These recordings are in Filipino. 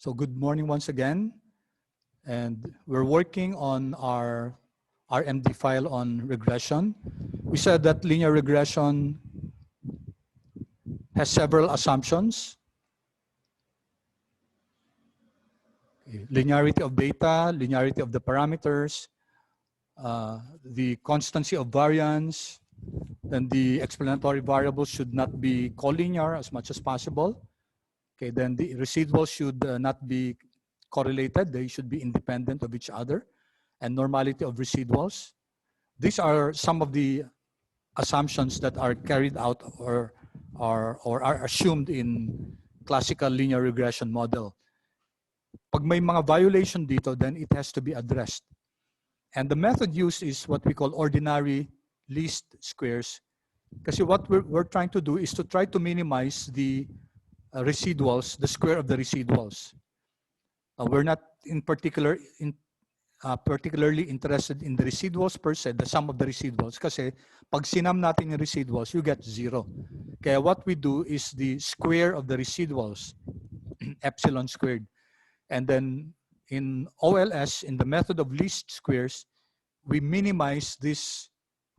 So good morning once again. And we're working on our RMD file on regression. We said that linear regression has several assumptions. Linearity of data, linearity of the parameters, the constancy of variance, then the explanatory variables should not be collinear as much as possible. Okay, then the residuals should not be correlated. They should be independent of each other, and normality of residuals. These are some of the assumptions that are carried out or are assumed in classical linear regression model. Pag may mga violation dito, then it has to be addressed. And the method used is what we call ordinary least squares. Kasi what we're trying to do is to try to minimize the residuals, the square of the residuals. We're not particularly interested in the residuals per se, the sum of the residuals. Kasi pag sinam natin yung residuals, you get 0. Kaya what we do is the square of the residuals, epsilon squared. And then in OLS, in the method of least squares, we minimize these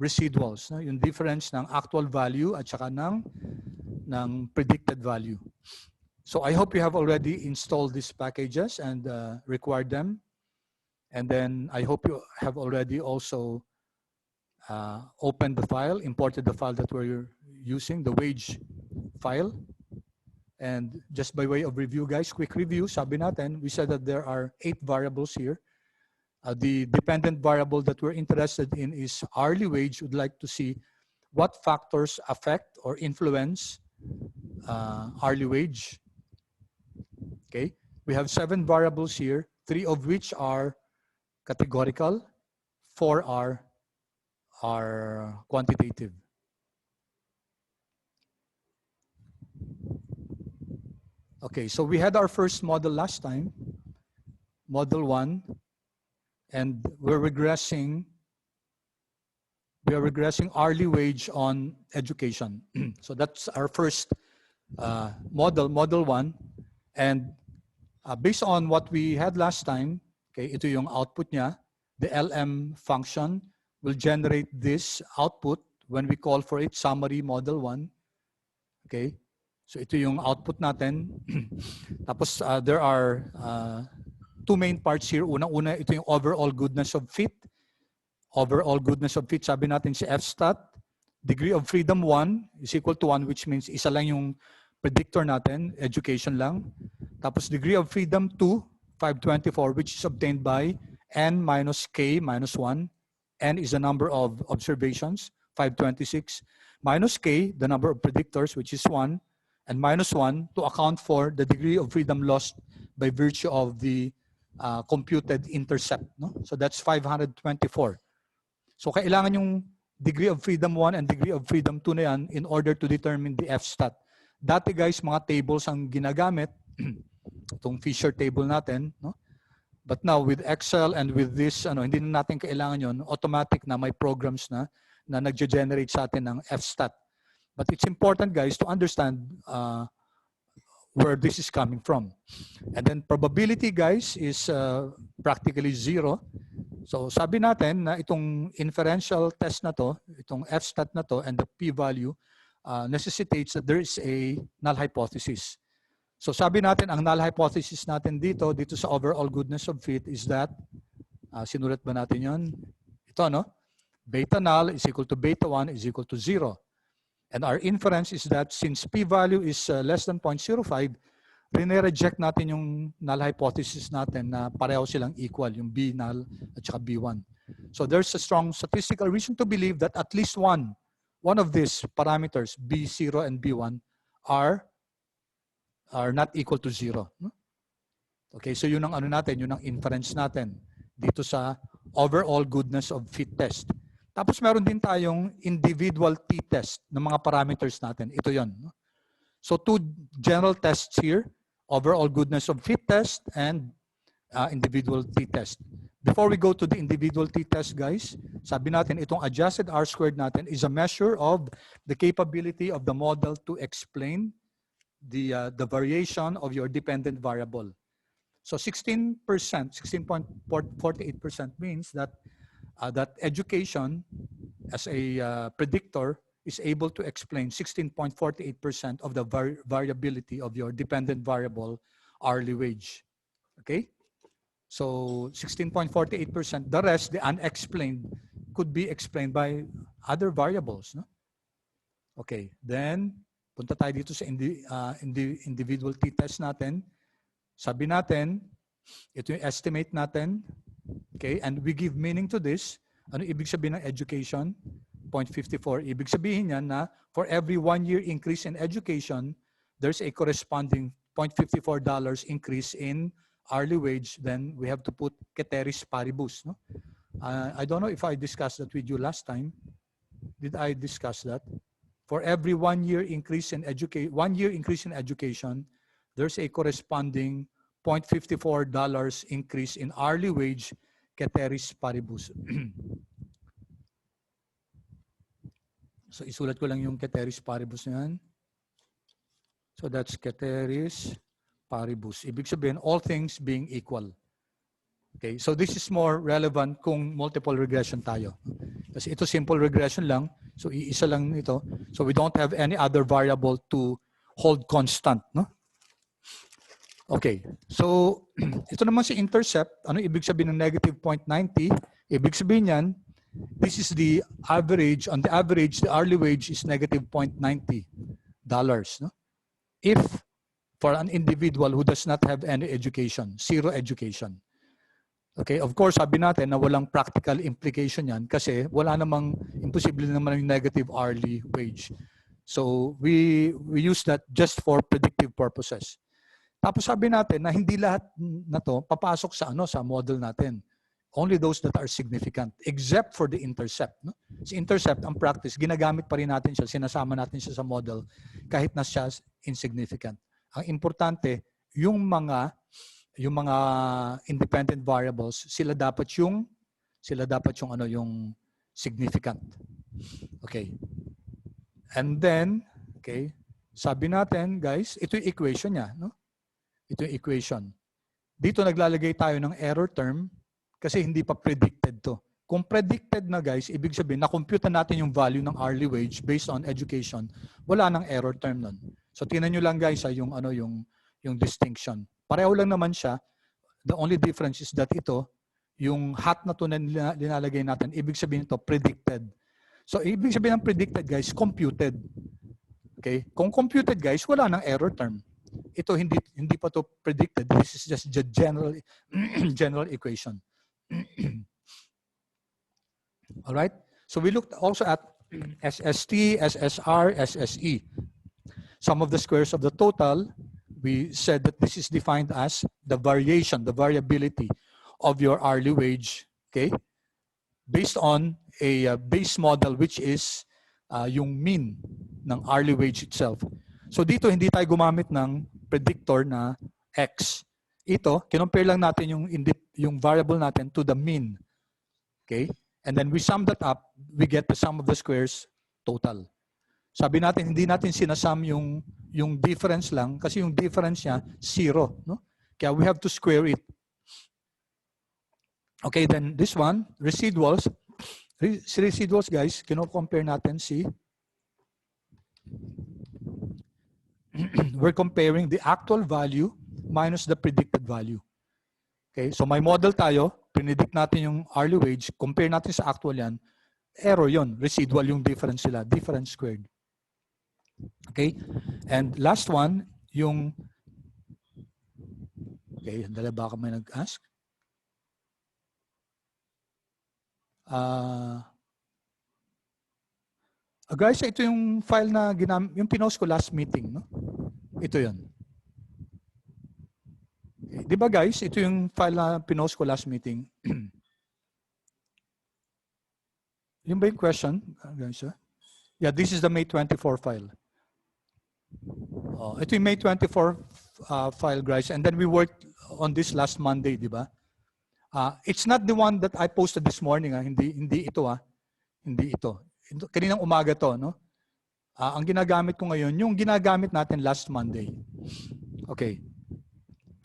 residuals, no? Yung difference ng actual value at saka ng predicted value. So I hope you have already installed these packages and required them. And then I hope you have already also opened the file, imported the file that we're using, the wage file. And just by way of review, guys, quick review, sabi natin, we said that there are 8 variables here. The dependent variable that we're interested in is hourly wage. We'd like to see what factors affect or influence hourly wage. Okay, we have 7 variables here, 3 of which are categorical, 4 are quantitative. Okay, so we had our first model last time, model 1, and we're regressing hourly wage on education. So that's our first model 1. And based on what we had last time, okay, ito yung output niya. The LM function will generate this output when we call for it summary model 1. Okay, so ito yung output natin. Tapos there are 2 main parts here. Unang-una, ito yung overall goodness of fit. Overall goodness of fit, sabi natin si FSTAT. Degree of freedom 1 is equal to 1, which means isa lang yung predictor natin, education lang. Tapos degree of freedom 2, 524, which is obtained by n minus k minus 1. N is the number of observations, 526. Minus k, the number of predictors, which is 1. And minus 1 to account for the degree of freedom lost by virtue of the computed intercept. No? So that's 524. So kailangan yung degree of freedom 1 and degree of freedom 2 na yan in order to determine the FSTAT. Dati guys, mga tables ang ginagamit, itong Fisher table natin, no? But now with Excel and with this, hindi na natin kailangan yon, automatic na may programs na nagge-generate sa atin ng FSTAT. But it's important guys to understand where this is coming from. And then probability guys is practically 0. So sabi natin na itong inferential test na to, itong FSTAT na to, and the p-value necessitates that there is a null hypothesis. So sabi natin, ang null hypothesis natin dito sa overall goodness of fit is that, sinulat ba natin yon? Ito, no? Beta null is equal to beta 1 is equal to 0. And our inference is that since p-value is less than 0.05, rene-reject natin yung null hypothesis natin na pareho silang equal, yung B null at saka B1. So there's a strong statistical reason to believe that at least one of these parameters, B0 and B1, are not equal to 0. Okay, so yun ang yun ang inference natin dito sa overall goodness of fit test. Tapos meron din tayong individual t-test ng mga parameters natin. Ito yon. So 2 general tests here, overall goodness of fit test and individual t-test. Before we go to the individual t-test, guys, sabi natin itong adjusted R-squared natin is a measure of the capability of the model to explain the variation of your dependent variable. So 16%, 16.48% means that that education as a predictor is able to explain 16.48% of the variability of your dependent variable hourly wage. Okay? So 16.48%, the rest, the unexplained, could be explained by other variables. No? Okay, then punta tayo dito sa individual t-test natin. Sabi natin, ito yung estimate natin. Okay, and we give meaning to this. Ano ibig sabihin ng education? 0.54. Ibig sabihin yan na for every 1 year increase in education, there's a corresponding $0.54 increase in hourly wage. Then we have to put ceteris paribus. No? I don't know if I discussed that with you last time. Did I discuss that? For every 1 year increase in education, there's a corresponding $0.54 increase in hourly wage, ceteris paribus. So isulat ko lang yung ceteris paribus na yan. So that's ceteris paribus. Ibig sabihin, all things being equal. Okay, so this is more relevant kung multiple regression tayo. Kasi ito simple regression lang, so iisa lang ito. So we don't have any other variable to hold constant, no? Okay, so ito naman si intercept. Ano ibig sabihin ng negative 0.90? Ibig sabihin yan, this is the average. On the average, the hourly wage is negative $0.90. No? If for an individual who does not have any education, zero education. Okay, of course, sabi natin na walang practical implication yan kasi wala namang, imposible naman yung negative hourly wage. So we use that just for predictive purposes. Tapos sabi natin na hindi lahat na to papasok sa sa model natin. Only those that are significant, except for the intercept. No? Si intercept, ang practice, ginagamit pa rin natin siya, sinasama natin siya sa model kahit na siya insignificant. Ang importante, yung mga independent variables, sila dapat yung yung significant. Okay. And then, okay, sabi natin, guys, ito yung equation niya, no? Ito yung equation. Dito naglalagay tayo ng error term kasi hindi pa predicted to. Kung predicted na, guys, ibig sabihin na-compute natin yung value ng hourly wage based on education, wala nang error term nun. So tingnan nyo lang, guys, yung distinction. Pareho lang naman siya. The only difference is that ito, yung hat na to na linalagay natin, ibig sabihin ito, predicted. So, ibig sabihin ng predicted, guys, computed. Okay? Kung computed, guys, wala nang error term. Ito, hindi pa to predicted. This is just the general equation. All right? So, we looked also at SST, SSR, SSE. Sum of the squares of the total, we said that this is defined as the variation, the variability of your hourly wage, okay, based on a base model which is yung mean ng hourly wage itself. So dito hindi tayo gumamit ng predictor na X. Ito, kinompare lang natin yung variable natin to the mean. Okay? And then we sum that up, we get the sum of the squares total. Sabi natin, hindi natin sinasum yung difference lang kasi yung difference niya, 0. No? Kaya we have to square it. Okay, then this one, residuals. Residuals, guys, kino-compare natin we're comparing the actual value minus the predicted value. Okay, so may model tayo, predict natin yung hourly wage, compare natin sa actual yan, error yon, residual yung difference sila, difference squared. Okay, and last one, okay, dala baka may nag-ask. Guys, ito yung file na yung pinost ko last meeting, no? Ito yun. Okay. Di ba guys, ito yung file na pinost ko last meeting. Yung ba yung question? Guys, yeah, this is the May 24 file. Ito yung May 24 file, guys. And then we worked on this last Monday, di ba? It's not the one that I posted this morning. Hindi ito. Hindi ito. Kaninang umaga to, no? Ang ginagamit ko ngayon, yung ginagamit natin last Monday. Okay.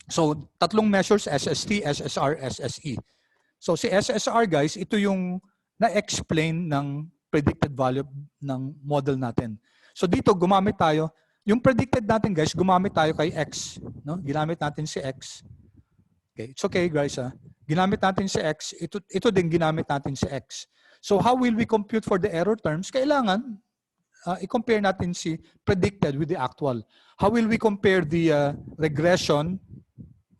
So tatlong measures, SST, SSR, SSE. So si SSR guys, ito yung na-explain ng predicted value ng model natin. So dito gumamit tayo, yung predicted natin guys, gumamit tayo kay X. No? Ginamit natin si X. Okay, it's okay guys. Ginamit natin si X, ito din ginamit natin si X. So how will we compute for the error terms? Kailangan i-compare natin si predicted with the actual. How will we compare the regression?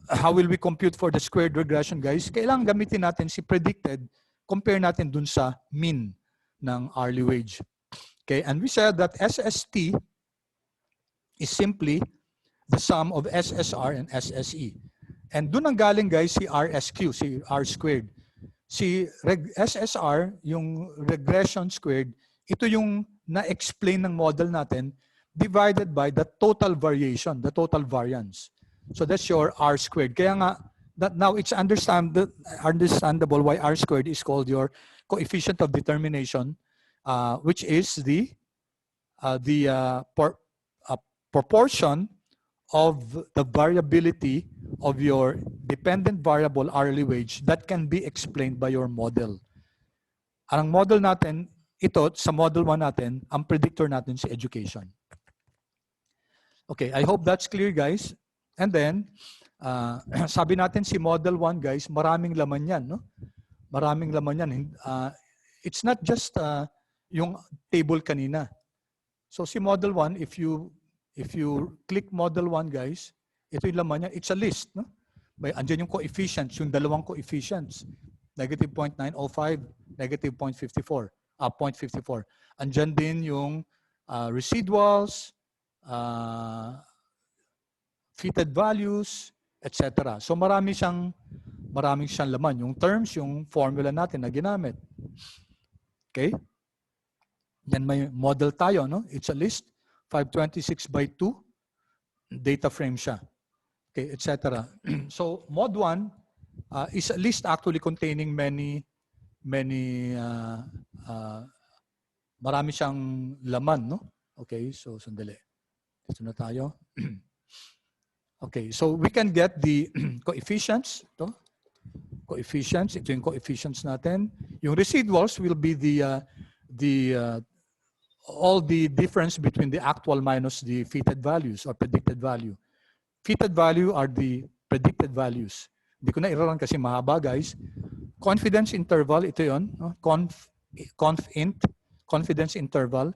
How will we compute for the squared regression, guys? Kailangan gamitin natin si predicted, compare natin dun sa mean ng hourly wage. Okay, and we said that SST is simply the sum of SSR and SSE. And dun ang galing, guys, si RSQ, si R squared. Si SSR, yung regression squared, ito yung na-explain ng model natin divided by the total variation, the total variance. So that's your R squared. Kaya nga, that now it's understandable why R squared is called your coefficient of determination, which is the proportion of the variability of your dependent variable hourly wage that can be explained by your model. Ang model natin, ito, sa model 1 natin, ang predictor natin si education. Okay, I hope that's clear, guys. And then, sabi natin si model 1, guys, maraming laman yan, no? Maraming laman yan. It's not just yung table kanina. So si model 1, if you click model 1, guys, ito yung laman niya. It's a list, no? May andyan yung coefficients, yung dalawang coefficients. Negative 0.905, negative 0.54. 0.54. Andyan din yung residuals, fitted values, etc. So maraming siyang laman. Yung terms, yung formula natin na ginamit. Okay? Then may model tayo, no? It's a list, 526 by 2, data frame siya. Okay, etc. So mod 1 is a list actually containing marami siyang laman, no? Okay, so sandali. Dito na tayo. Okay, so we can get the coefficients. Ito. Coefficients, ito yung coefficients natin. Yung residuals will be all the difference between the actual minus the fitted values or predicted value. Fitted value are the predicted values. Hindi ko na i-run kasi mahaba, guys. Confidence interval, ito yun. Conf-int, confidence interval.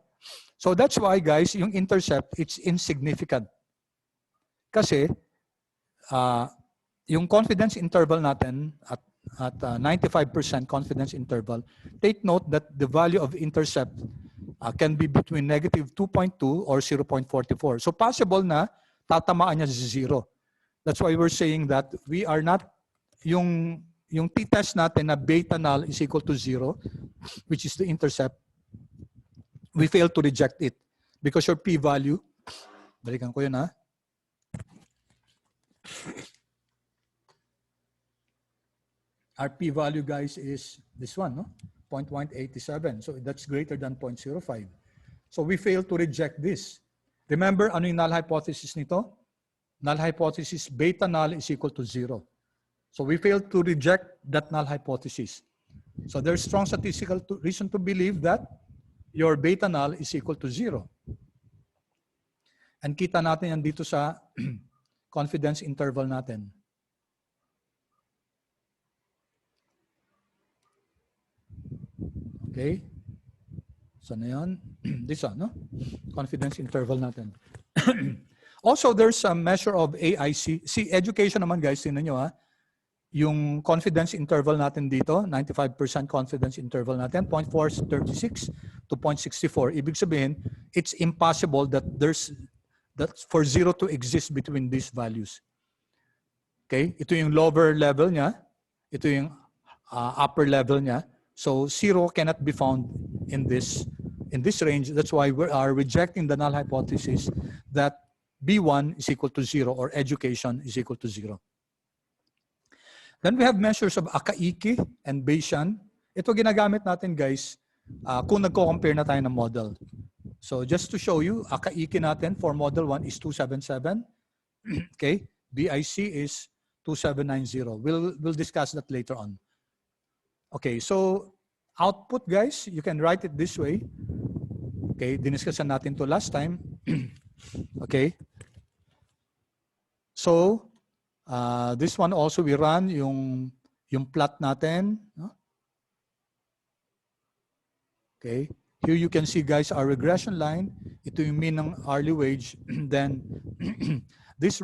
So that's why, guys, yung intercept, it's insignificant. Kasi, yung confidence interval natin at 95% confidence interval, take note that the value of intercept can be between negative 2.2 or 0.44. So possible na tatamaan niya sa 0. That's why we're saying that we are not, yung t-test natin na beta null is equal to 0, which is the intercept, we fail to reject it because your p-value, balikan ko yun ha. Our p-value, guys, is this one, no? 0.187. So that's greater than 0.05. So we fail to reject this. Remember, ano yung null hypothesis nito? Null hypothesis, beta null is equal to 0. So we fail to reject that null hypothesis. So there's strong statistical reason to believe that your beta null is equal to 0. And kita natin yan dito sa confidence interval natin. Okay? So na yan. This one, no? Confidence interval natin. Also, there's a measure of AIC. See, education naman, guys, tingnan nyo ha. Yung confidence interval natin dito, 95% confidence interval natin, 0.436 to 0.64. Ibig sabihin, it's impossible that for 0 to exist between these values. Okay? Ito yung lower level niya. Ito yung upper level niya. So 0 cannot be found in this range. That's why we are rejecting the null hypothesis that B1 is equal to 0 or education is equal to 0. Then we have measures of Akaike and Bayesian. Ito ginagamit natin, guys, kung nagko-compare na tayo ng model. So just to show you, Akaike natin for model 1 is 277. Okay? BIC is 2790. We'll discuss that later on. Okay, so output, guys, you can write it this way. Okay, diniscussion natin to last time. Okay. So, this one also we run yung plot natin. No? Okay. Here you can see, guys, our regression line. Ito yung mean ng hourly wage. Then, this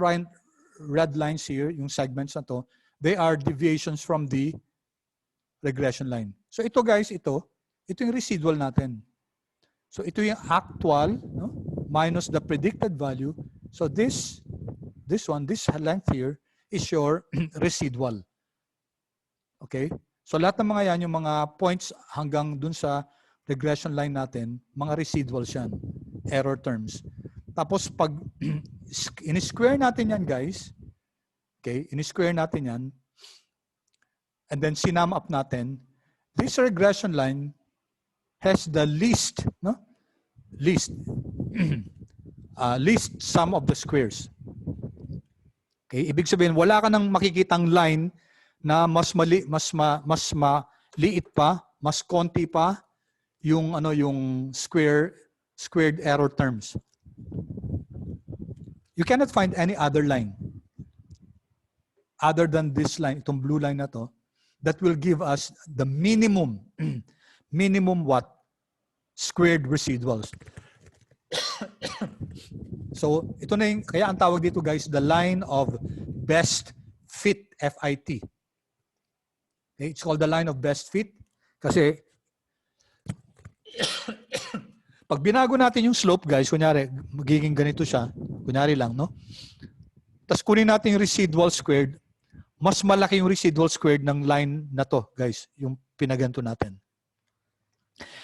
red lines here, yung segments na to, they are deviations from the regression line. So ito, guys, ito yung residual natin. So ito yung actual, no? Minus the predicted value. So this length here is your residual. Okay? So lahat ng mga yan, yung mga points hanggang dun sa regression line natin, mga residuals yan, error terms. Tapos pag in-square natin yan, guys, okay, in-square natin yan, and then sinum up natin, this regression line has the least, no? Least sum of the squares. Okay, ibig sabihin wala ka nang makikitang line na mas maliit pa, mas konti pa yung yung squared error terms. You cannot find any other line other than this line, itong blue line na to, that will give us the minimum what? Squared residuals. So, ito na yung, kaya ang tawag dito, guys, the line of best fit, FIT. Okay, it's called the line of best fit kasi pag binago natin yung slope, guys, kunyari, magiging ganito siya, kunyari lang, no? Tapos kunin natin yung residual squared, mas malaki yung residual squared ng line na to, guys, yung pinaganto natin.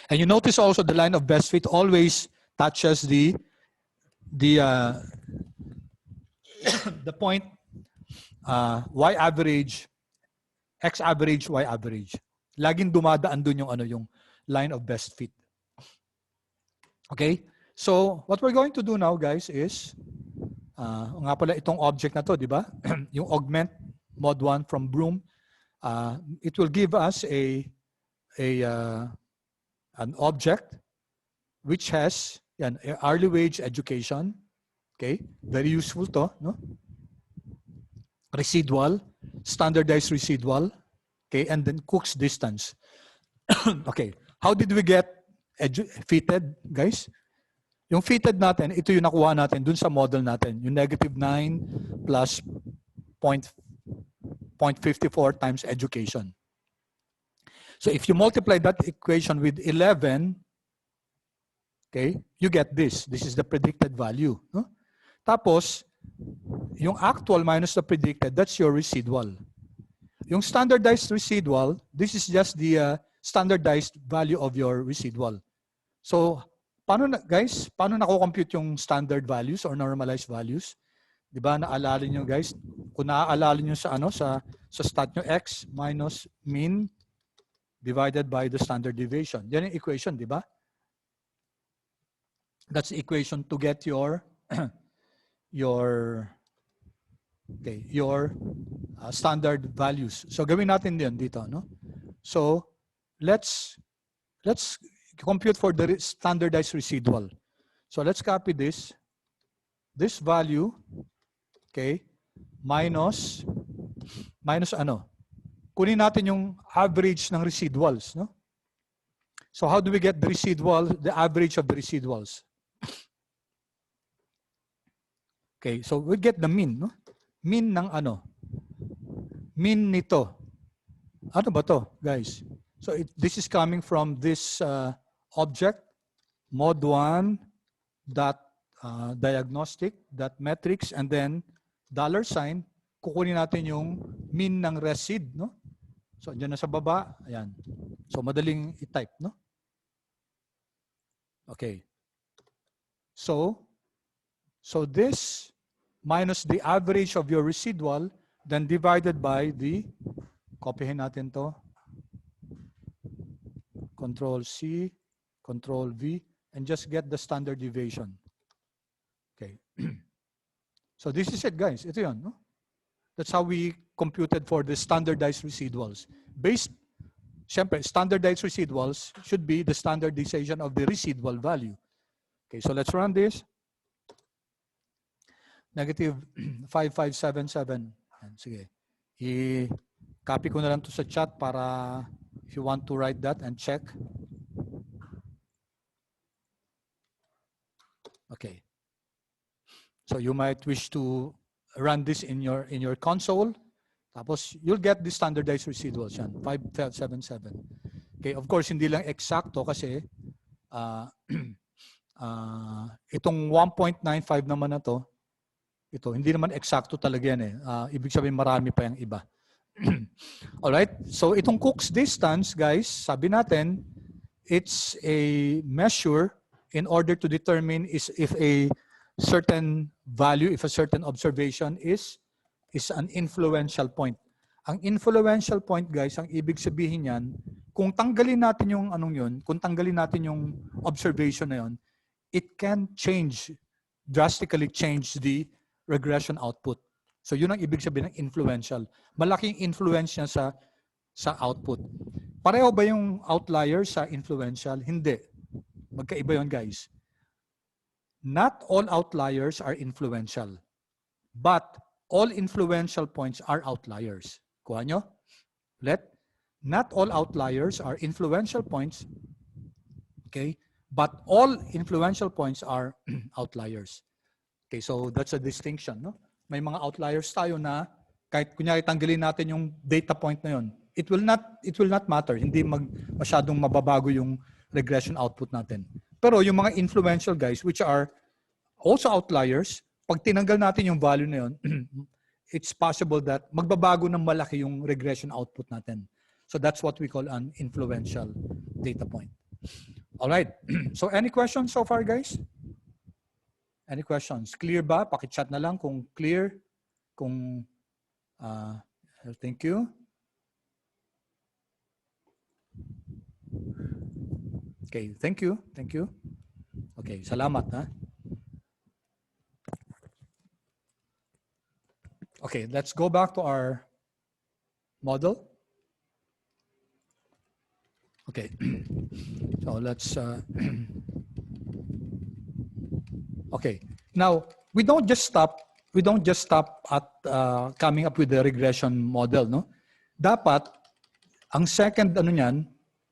And you notice also the line of best fit always touches the point y average, x average, y average. Laging dumadaan dun yung yung line of best fit. Okay? So, what we're going to do now, guys, is nga pala itong object na to, di ba? Yung augment mod 1 from Broom, it will give us an object which has hourly wage education. Okay, very useful to, no? Residual, standardized residual, okay, and then Cook's distance. Okay, how did we get fitted, guys? Yung fitted natin, ito yung nakuha natin dun sa model natin, yung -9 plus 0.54 times education. So if you multiply that equation with 11, okay, you get this. This is the predicted value. No? Tapos, yung actual minus the predicted, that's your residual. Yung standardized residual, this is just the standardized value of your residual. So, guys, paano nako-compute yung standard values or normalized values? Di ba, naalala nyo, guys? Kung naaalala nyo sa stat nyo, x minus mean divided by the standard deviation. Yan yung equation, di ba? That's the equation to get your standard values. So gawin natin din dito, no? So let's compute for the standardized residual. So let's copy this value, okay, minus ano? Kunin natin yung average ng residuals, no? So how do we get the residual, the average of the residuals? Okay, so we get the mean, no? Mean ng ano? Mean nito. Ano ba to, guys? So this is coming from this object, mod1 dot diagnostic dot metrics, and then $sign. Kukunin natin yung mean ng resid, no? So, dyan na sa baba. Ayan. So, madaling i-type, no? Okay. So this minus the average of your residual, then divided by the, copyhin natin to, Control C, Control V, and just get the standard deviation. Okay. So, this is it, guys. Ito yun, no? That's how we computed for the standardized residuals. Siyempre, standardized residuals should be the standardization of the residual value. Okay, so let's run this. Negative 5577. Sige. I-copy ko na lang to sa chat para if you want to write that and check. Okay. So you might wish to run this in your console. Tapos you'll get the standardized residuals yan, 5577. Okay, of course hindi lang eksakto kasi itong 1.95 naman na to, ito hindi naman eksakto talaga yan eh. Ibig sabihin marami pa yung iba. Alright, so itong Cook's distance, guys, sabi natin, it's a measure in order to determine if a certain value, if a certain observation is an influential point. Ang influential point, guys, ang ibig sabihin yan, kung tanggalin natin yung anong yun, kung tanggalin natin yung observation na yun, it can drastically change the regression output. So yun ang ibig sabihin ng influential. Malaking influence niya sa output. Pareho ba yung outliers sa influential? Hindi. Magkaiba yun, guys. Not all outliers are influential. But all influential points are outliers. Kuha nyo? Not all outliers are influential points. Okay? But all influential points are outliers. Okay, so that's a distinction, no? May mga outliers tayo na kahit kunyari tanggalin natin yung data point na yun, it will not matter. Hindi masyadong mababago yung regression output natin. Pero yung mga influential guys, which are also outliers, pag tinanggal natin yung value na yun, it's possible that magbabago ng malaki yung regression output natin. So that's what we call an influential data point. All right. So any questions so far, guys? Any questions? Clear ba? Paki-chat na lang kung clear. Kung thank you. Okay, thank you. Thank you. Okay, salamat ha. Okay, let's go back to our model. Okay. So let's okay. Now, we don't just stop at coming up with the regression model, no? Dapat ang second ano niyan,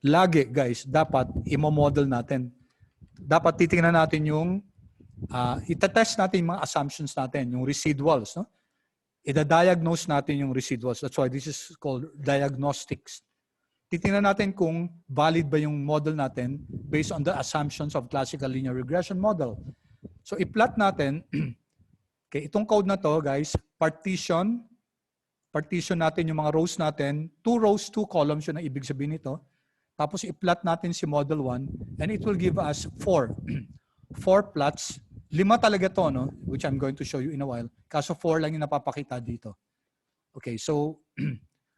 lagi guys, dapat i-model natin. Dapat titingnan natin yung itatest natin yung mga assumptions natin, yung residuals, no? Ida-diagnose natin yung residuals. That's why this is called diagnostics. Titingnan natin kung valid ba yung model natin based on the assumptions of classical linear regression model. So i-plot natin, okay, itong code na to, guys, partition natin yung mga rows natin, 2 rows, 2 columns yun ang ibig sabihin nito. Tapos i-plot natin si model 1 and it will give us 4 plots. 5 talaga to, no? Which I'm going to show you in a while. Kaso 4 lang yung napapakita dito. Okay, so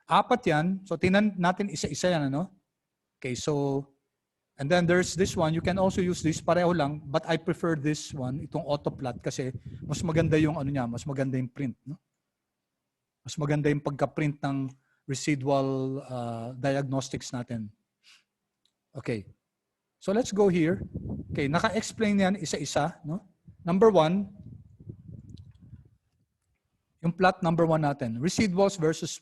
4 yan. So tingnan natin isa-isa yan, ano? Okay, so and then there's this one. You can also use this, pareho lang, but I prefer this one, itong autoplot kasi mas maganda yung ano niya, mas maganda yung print, no? Mas maganda yung pagka-print ng residual diagnostics natin. Okay. So let's go here. Okay, naka-explain yan isa-isa, no? Number 1, yung plot number 1 natin, residuals versus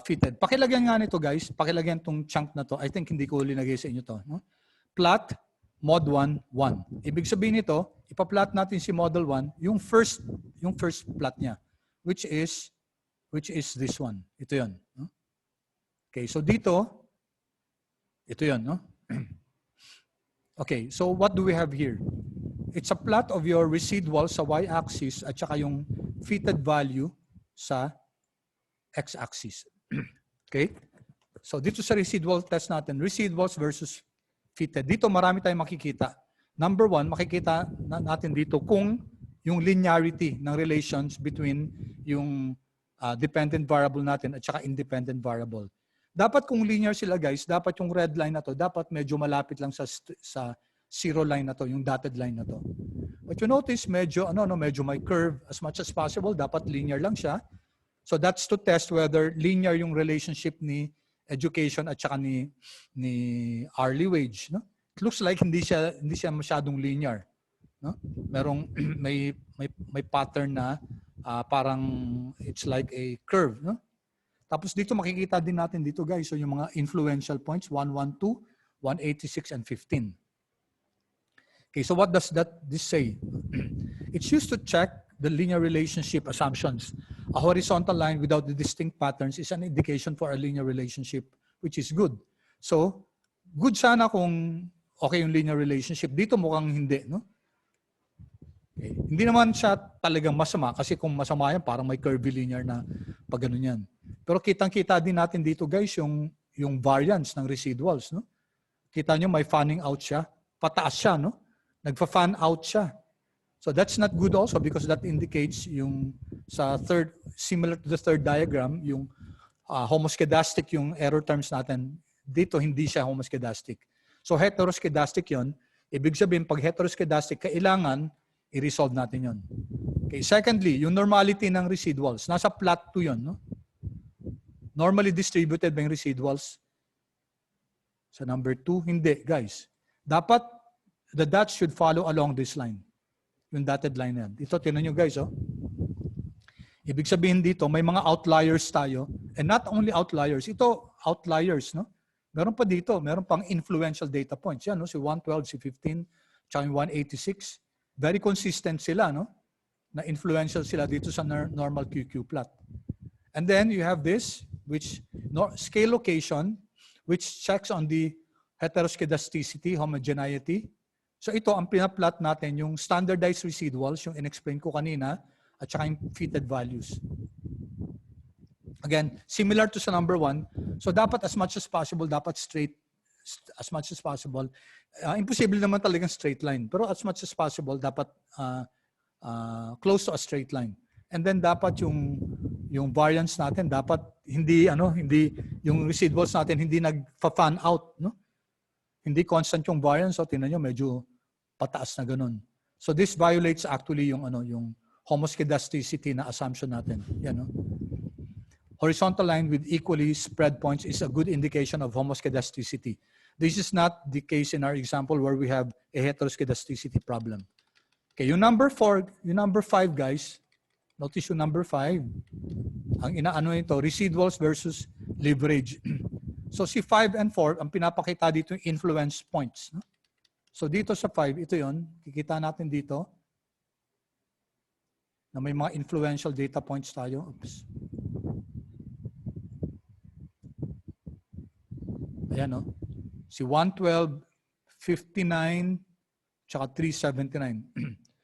fitted. Pakilagyan nga nito, guys. Pakilagyan tong chunk na to. I think hindi ko linagay sa inyo to, no? Plot mod 1 1. Ibig sabihin nito, ipa-plot natin si model 1, yung first plot niya, which is this one. Ito 'yon, no? Okay, so dito ito 'yon, no? Okay, so what do we have here? It's a plot of your residual sa y-axis at saka yung fitted value sa x-axis. Okay? So dito sa residual test natin, residuals versus fitted. Dito marami tayong makikita. Number 1, makikita natin dito kung yung linearity ng relations between yung dependent variable natin at saka independent variable. Dapat kung linear sila, guys, dapat yung red line na to, dapat medyo malapit lang sa zero line na to, yung dotted line na to. But you notice medyo medyo may curve as much as possible, dapat linear lang siya. So that's to test whether linear yung relationship ni education at saka ni hourly wage, no? It looks like hindi siya masyadong linear, no? Merong may pattern na parang it's like a curve, no? Tapos dito makikita din natin dito, guys, so yung mga influential points 112, 186 and 15. Okay, so what does this say? It's used to check the linear relationship assumptions. A horizontal line without the distinct patterns is an indication for a linear relationship, which is good. So, good sana kung okay yung linear relationship. Dito mukhang hindi, no? Okay. Hindi naman siya talagang masama kasi kung masama yan, parang may curvy linear na pag ganun yan. Pero kitang-kita din natin dito, guys, yung variance ng residuals, no? Kita nyo may fanning out siya, pataas siya, no? Nagfa-fan out siya. So that's not good also because that indicates yung sa third, similar to the third diagram, yung homoskedastic yung error terms natin. Dito hindi siya homoskedastic. So heteroskedastic yon. Ibig sabihin pag heteroskedastic, kailangan i-resolve natin yon. Okay, secondly, yung normality ng residuals. Nasa plot 2 yon, no? Normally distributed ba yung residuals? Sa number 2, hindi, guys. Dapat the dots should follow along this line. Yung dotted line yan. Ito, tinan nyo, guys, oh. Ibig sabihin dito, may mga outliers tayo. And not only outliers, ito, outliers, no? Meron pa dito, meron pang influential data points. Yan, no? Si 112, si 15, tsaka yung 186. Very consistent sila, no? Na influential sila dito sa normal QQ plot. And then you have this, which scale location, which checks on the heteroskedasticity, homogeneity. So ito, ang pinaplot natin, yung standardized residuals, yung in-explain ko kanina, at saka yung fitted values. Again, similar to sa number 1. So dapat as much as possible, dapat straight, as much as possible. Imposible naman talagang straight line. Pero as much as possible, dapat close to a straight line. And then dapat yung variance natin, dapat hindi yung residuals natin hindi nagfa-fan out, no? Hindi constant yung variance, so tingnan nyo medyo pataas na ganun. So this violates actually yung homoskedasticity na assumption natin. Yan, no? Horizontal line with equally spread points is a good indication of homoskedasticity. This is not the case in our example where we have a heteroskedasticity problem. Okay, yung number 4, yung number 5, guys. Notice yung number 5. Ang inaano ito, residuals versus leverage. So si 5 and 4, ang pinapakita dito yung influence points. No? So dito sa 5, ito yon, kikita natin dito na may mga influential data points tayo. Oops. Ayan, no? Si 112, 59, tsaka 379.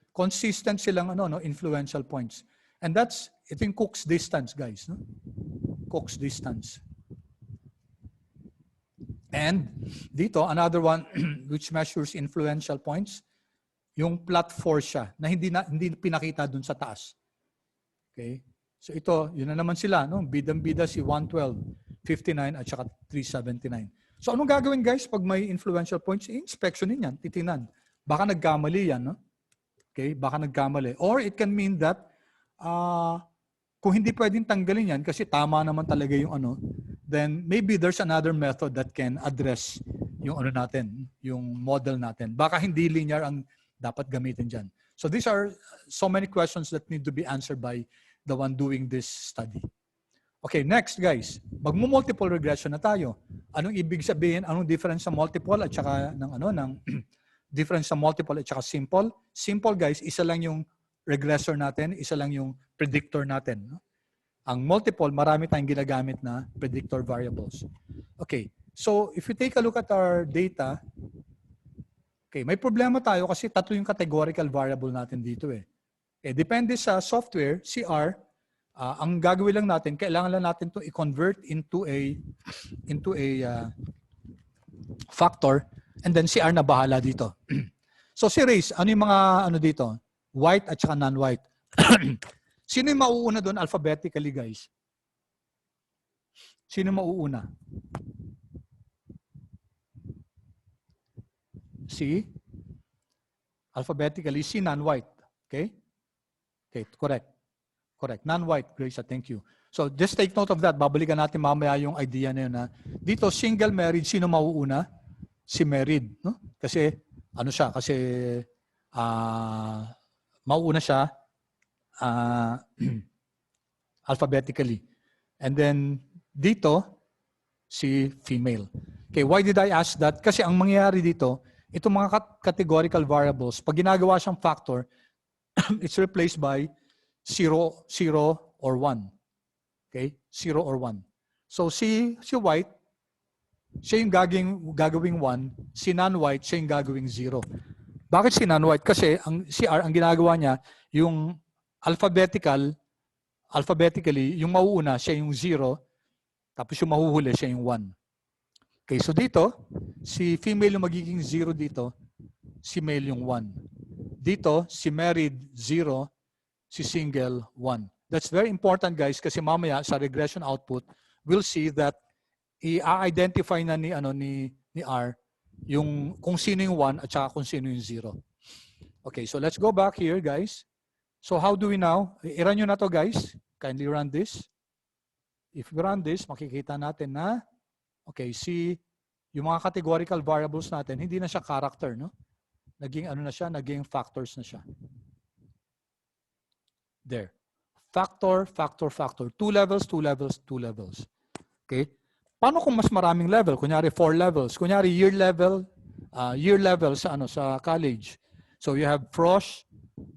Consistent silang influential points. And that's, ito yung Cook's distance, guys. No? Cook's distance. And dito, another one which measures influential points, yung plot 4 siya, na hindi pinakita dun sa taas. Okay? So ito, yun na naman sila, no? Bidang-bida si 112, 59, at saka 379. So anong gagawin, guys, pag may influential points? Inspectionin yan, titinan. Baka nagkamali yan, no? Okay? Baka nagkamali. Or it can mean that, kung hindi pwedeng tanggalin yan, kasi tama naman talaga yung then maybe there's another method that can address yung natin, yung model natin. Baka hindi linear ang dapat gamitin dyan. So these are so many questions that need to be answered by the one doing this study. Okay, next, guys. Magmo-multiple regression na tayo. Anong ibig sabihin? Anong difference sa multiple at saka ng difference sa multiple at saka simple? Simple, guys, isa lang yung regressor natin, isa lang yung predictor natin. No? Ang multiple, marami tayong ginagamit na predictor variables. Okay, so if you take a look at our data, okay, may problema tayo kasi 3 yung categorical variable natin dito eh. Okay, depende sa software, CR, ang gagawin lang natin, kailangan lang natin to i-convert into a factor, and then CR na bahala dito. So si race, ano yung mga dito? White at saka non-white. Sino yung mauuna doon alphabetically, guys? Sino yung mauuna? Si? Alphabetically, si non-white. Okay? Okay, correct. Correct. Non-white, Grace, thank you. So just take note of that. Babalikan natin mamaya yung idea na yun. Dito, single married, sino mauuna? Si married. No? Kasi, ano siya? Kasi, mauuna siya alphabetically. And then, dito, si female. Okay, why did I ask that? Kasi ang mangyayari dito, itong mga categorical variables, pag ginagawa siyang factor, it's replaced by 0, 0, or 1. Okay? 0 or 1. So si white, siya yung gagawing 1. Si non-white, siya yung gagawing 0. Bakit si non-white? Kasi si R, ang ginagawa niya, yung alphabetically, yung mauuna, siya yung 0. Tapos yung mahuhuli, siya yung 1. Okay, so dito, si female yung magiging 0 dito, si male yung 1. Dito, si married, 0, si single, 1. That's very important, guys, kasi mamaya sa regression output, we'll see that i-identify na ni R yung kung sino yung 1 at saka kung sino yung 0. Okay, so let's go back here, guys. So how do we now? I-run nyo na to, guys. Kindly run this. If we run this, makikita natin na, okay, yung mga categorical variables natin, hindi na siya character, no? Naging ano na siya, naging factors na siya. There. Factor, factor, factor. 2 levels, 2 levels, 2 levels. Okay? Paano kung mas maraming level? Kunyari 4 levels. Kunyari year level sa college. So you have frosh,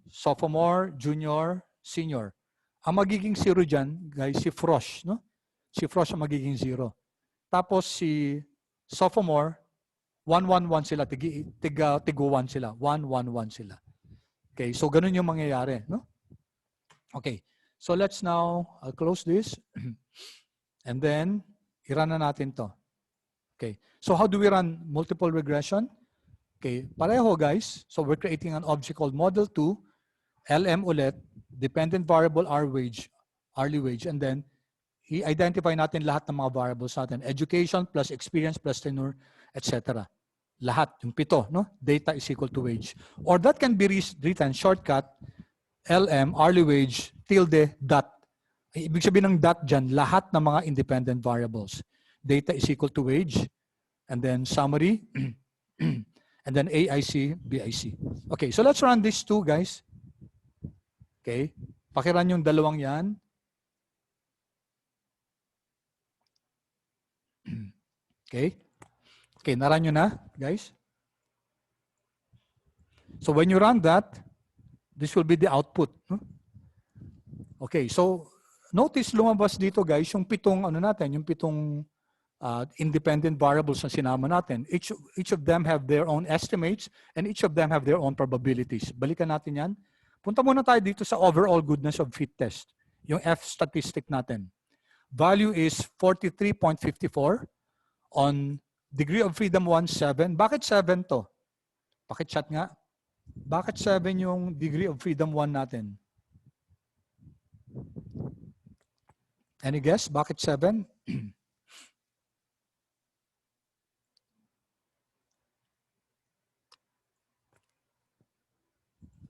sophomore, junior, senior. Ang magiging 0 dyan, guys, si frosh, no? Si frosh ang magiging 0. Tapos si sophomore, 1-1-1 sila, tigo-1 sila. 1-1-1 sila. Okay, so ganun yung mangyayari, no? Okay, so let's now close this. And then, i-run na natin to. Okay, so how do we run multiple regression? Okay, pareho guys. So we're creating an object called model 2, LM ulit, dependent variable hourly wage, and then i-identify natin lahat ng mga variables natin. Education plus experience plus tenure, etc. Lahat, yung 7, no? Data is equal to wage. Or that can be written shortcut, LM, hourly wage, tilde, dot. Ibig sabihin ng dot dyan, lahat ng mga independent variables. Data is equal to wage, and then summary, and then AIC, BIC. Okay, so let's run these two, guys. Okay, pakiran yung dalawang yan. Okay, okay, naran nyo na, guys. So when you run that, this will be the output. Okay, so notice lumabas dito, guys, yung 7 independent variables na sinama natin. Each of them have their own estimates and each of them have their own probabilities. Balikan natin yan. Punta muna tayo dito sa overall goodness of fit test. Yung F statistic natin. Value is 43.54 on degree of freedom 1, 7. Bakit 7 to? Pakichat nga. Bakit 7 yung degree of freedom 1 natin? Any guess? Bakit 7?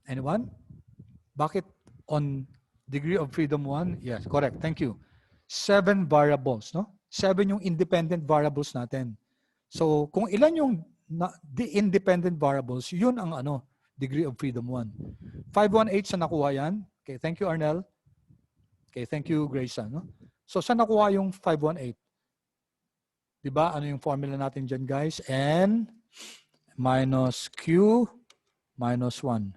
Anyone? Bakit on degree of freedom 1? Yes, correct. Thank you. 7 variables, no? 7 yung independent variables natin. So, kung ilan yung the independent variables, yun ang degree of freedom 1. 518 sa nakuha yan. Okay, thank you, Arnel. Okay, thank you, Grayson. No? So, saan nakuha yung 518? Diba? Ano yung formula natin dyan, guys? N minus Q minus 1.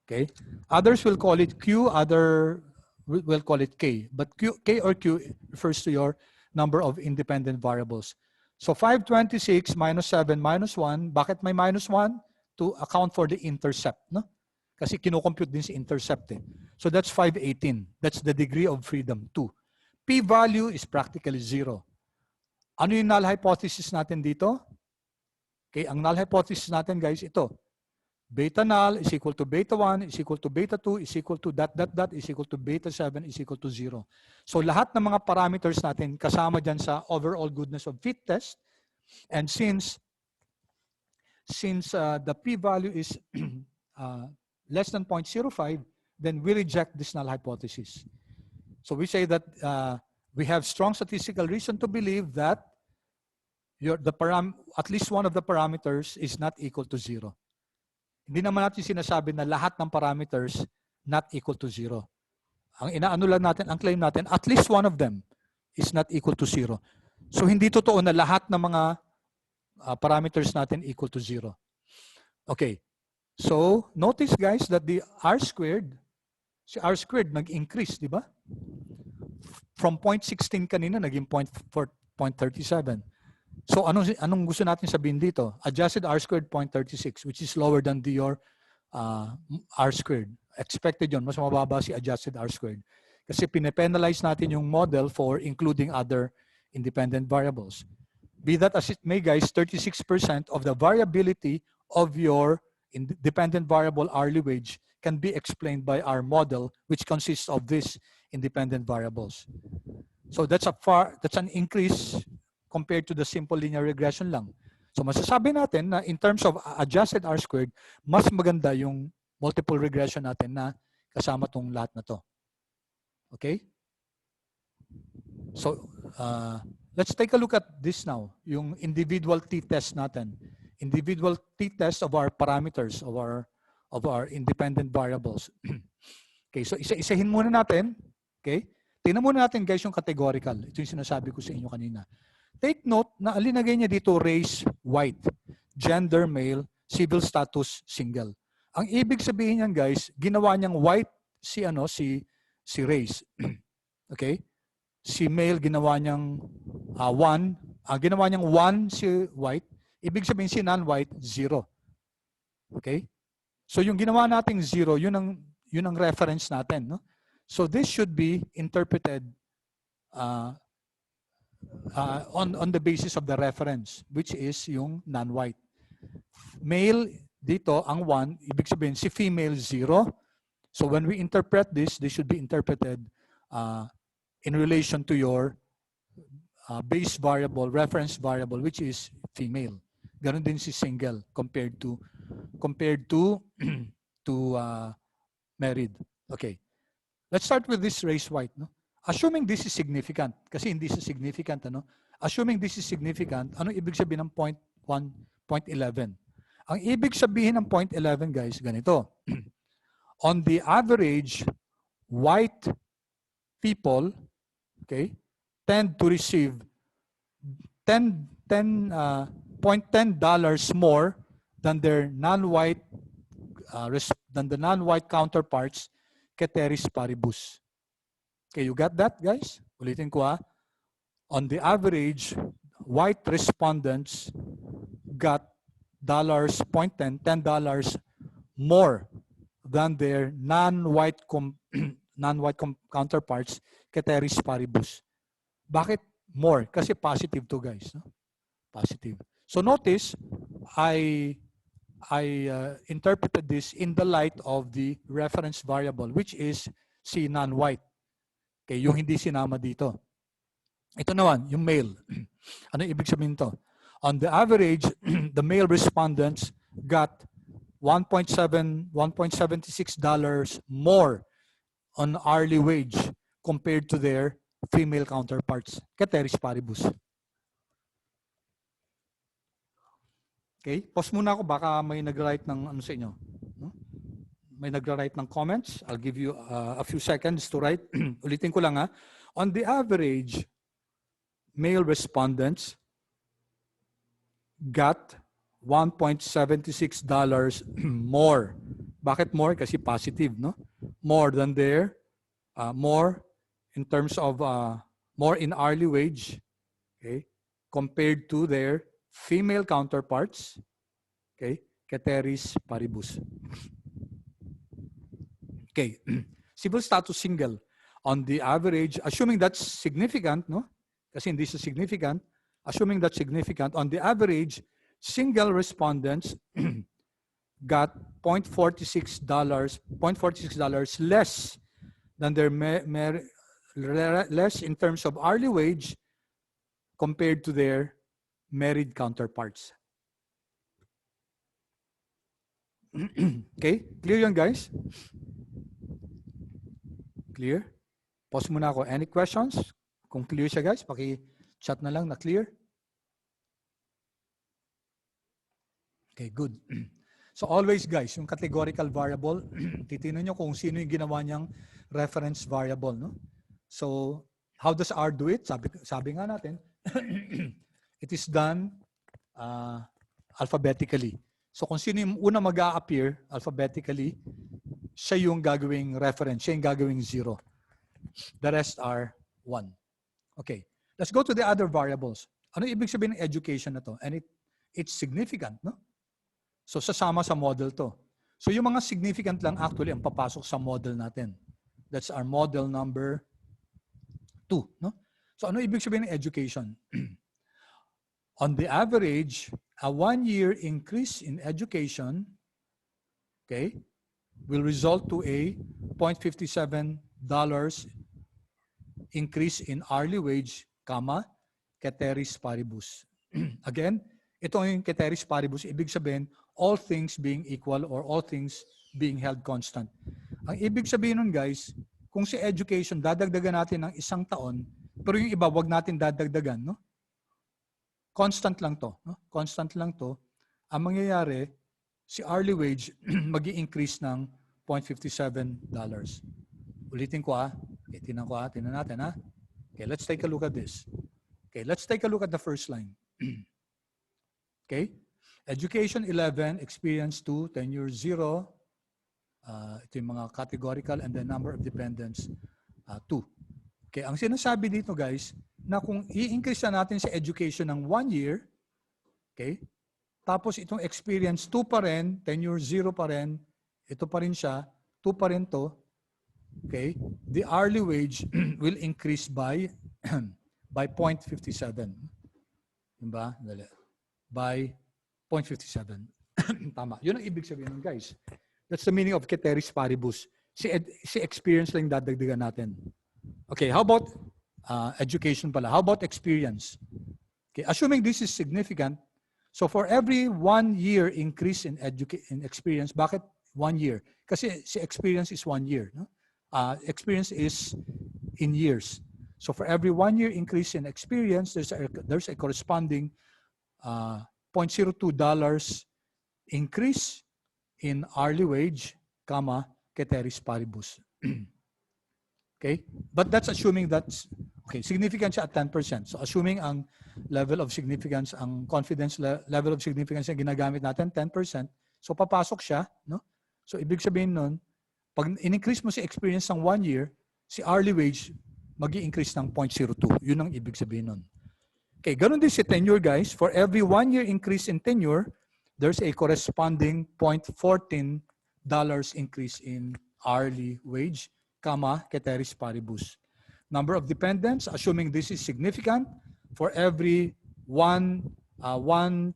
Okay? Others will call it Q, other will call it K. But K or Q refers to your number of independent variables. So 526 minus 7 minus 1. Bakit may minus 1? To account for the intercept. No? Kasi kinocompute din si intercept. So that's 518. That's the degree of freedom 2. P-value is practically 0. Ano yung null hypothesis natin dito? Okay, ang null hypothesis natin, guys, ito. Beta null is equal to beta 1 is equal to beta 2 is equal to ... is equal to beta 7 is equal to 0. So lahat ng mga parameters natin kasama dyan sa overall goodness of fit test. And since the p-value is less than 0.05, then we reject this null hypothesis. So we say that we have strong statistical reason to believe that at least one of the parameters is not equal to 0. Hindi naman natin sinasabi na lahat ng parameters not equal to 0. Ang inaano lang natin, ang claim natin, at least one of them is not equal to 0. So hindi totoo na lahat ng mga parameters natin equal to 0. Okay. So notice guys that the R squared nag-increase, di ba? From 0.16 kanina naging 0.37. So anong gusto natin sabihin dito? Adjusted R squared 0.36, which is lower than your R squared. Expected yun, mas mababa si adjusted R squared. Kasi pinapenalize natin yung model for including other independent variables. Be that as it may guys, 36% of the variability of your independent variable hourly wage can be explained by our model, which consists of these independent variables. So that's an increase compared to the simple linear regression lang. So masasabi natin na in terms of adjusted R squared, mas maganda yung multiple regression natin na kasama tong lahat na to. Okay? So let's take a look at this now, yung individual t-test natin. Individual t-test of our parameters, of our independent variables. Okay, so isa-isahin muna natin. Okay? Tingnan muna natin guys yung categorical. Ito yung sinasabi ko sa inyo kanina. Take note na alinagay niya dito race, white, gender, male, civil status, single. Ang ibig sabihin niyan guys, ginawa niyang white si race. Okay? Si male ginawa niyang 1, ginawa niyang 1 si white. Ibig sabihin si non-white 0. Okay? So yung ginawa nating 0, yun ang reference natin, no? So this should be interpreted on the basis of the reference, which is yung non-white. Male dito ang 1, ibig sabihin si female 0. So when we interpret this should be interpreted in relation to your base variable, reference variable, which is female. Ganon din si single compared to married. Okay. Let's start with this race white, no? Assuming this is significant, kasi hindi siya significant, ano? Assuming this is significant, ano ibig sabihin ng 0.1, 0.11? Ang ibig sabihin ng 0.11, guys, ganito. On the average, white people, okay, tend to receive $10 more than their non-white counterparts, ceteris paribus. Okay, you got that, guys? Ulitin ko ha. On the average, white respondents got $10 more than their non-white counterparts, ceteris paribus. Bakit more? Kasi positive to, guys. No? Positive. So notice, I interpreted this in the light of the reference variable, which is si non-white. Okay, yung hindi sinama dito. Ito naman, yung male. Ano ibig sabihin to? On the average, the male respondents got $1.76 more on hourly wage compared to their female counterparts. Ceteris paribus. Okay, pause muna ako, baka may nag-write ng ano sa inyo. No? May nag-write ng comments. I'll give you a few seconds to write. Ulitin ko lang ha. On the average, male respondents got $1.76 more. Bakit more? Kasi positive, no? More than their, more in terms of, more in hourly wage, okay, compared to their female counterparts, okay, ceteris paribus. Okay, civil status single. On the average, assuming that's significant, no? Kasi hindi siya significant, assuming that's significant, on the average, single respondents got $0.46 less than their less in terms of hourly wage compared to their married counterparts. Okay, clear yan guys? Clear? Pause muna ako. Any questions? Kung clear siya guys, paki-chat na lang na clear. Okay, good. So always guys, yung categorical variable, titingnan nyo kung sino yung ginawa niyang reference variable. No? So how does R do it? Sabi nga natin, it is done alphabetically. So kung sino yung una mag-a-appear alphabetically, siya yung gagawing reference, siya yung gagawing 0. The rest are 1. Okay, let's go to the other variables. Ano ibig sabihin ng education na to? And it's significant, no? So sasama sa model to. So yung mga significant lang actually ang papasok sa model natin. That's our model number 2, no? So ano ibig sabihin ng education? On the average, a 1-year increase in education, okay, will result to a $0.57 increase in hourly wage, comma, ceteris paribus. Again, ito yung ceteris paribus, ibig sabihin, all things being equal or all things being held constant. Ang ibig sabihin nun guys, kung si education, dadagdagan natin ng 1 taon, pero yung iba, wag natin dadagdagan, no? Constant lang to, no? Constant lang to. Ang mangyayari, si hourly wage mag-i-increase ng $0.57. Ulitin ko Okay, tinan natin Okay, let's take a look at this. Okay, let's take a look at the first line. Okay, education 11, experience 2, tenure 0. Ito yung mga categorical and the number of dependents 2. Okay, ang sinasabi dito guys, na kung i-increase na natin sa education ng 1 year, okay, tapos itong experience 2 pa rin, tenure 0 pa rin, ito pa rin siya, 2 pa rin to, okay, the hourly wage will increase by 0.57. Diba? By 0.57. Tama. Yun ang ibig sabihin nun, guys. That's the meaning of ceteris paribus. Si experience lang dadagdagan natin. Okay, how about education pala? How about experience? Okay, assuming this is significant, so for every 1 year increase in experience, bakit 1 year? Kasi si experience is 1 year. No? Experience is in years. So for every 1 year increase in experience, there's a corresponding $0.02 increase in hourly wage, comma, ceteris paribus. Okay? But that's assuming that's, okay, significant siya at 10%. So assuming ang level of significance, ang confidence level of significance na ginagamit natin, 10%. So papasok siya, no? So ibig sabihin nun, pag in-increase mo si experience ng 1 year, si hourly wage, mag-i-increase ng 0.02. Yun ang ibig sabihin nun. Okay, ganun din si tenure, guys. For every 1 year increase in tenure, there's a corresponding $0.14 increase in hourly wage, comma, ceteris paribus. Number of dependents, assuming this is significant, for every one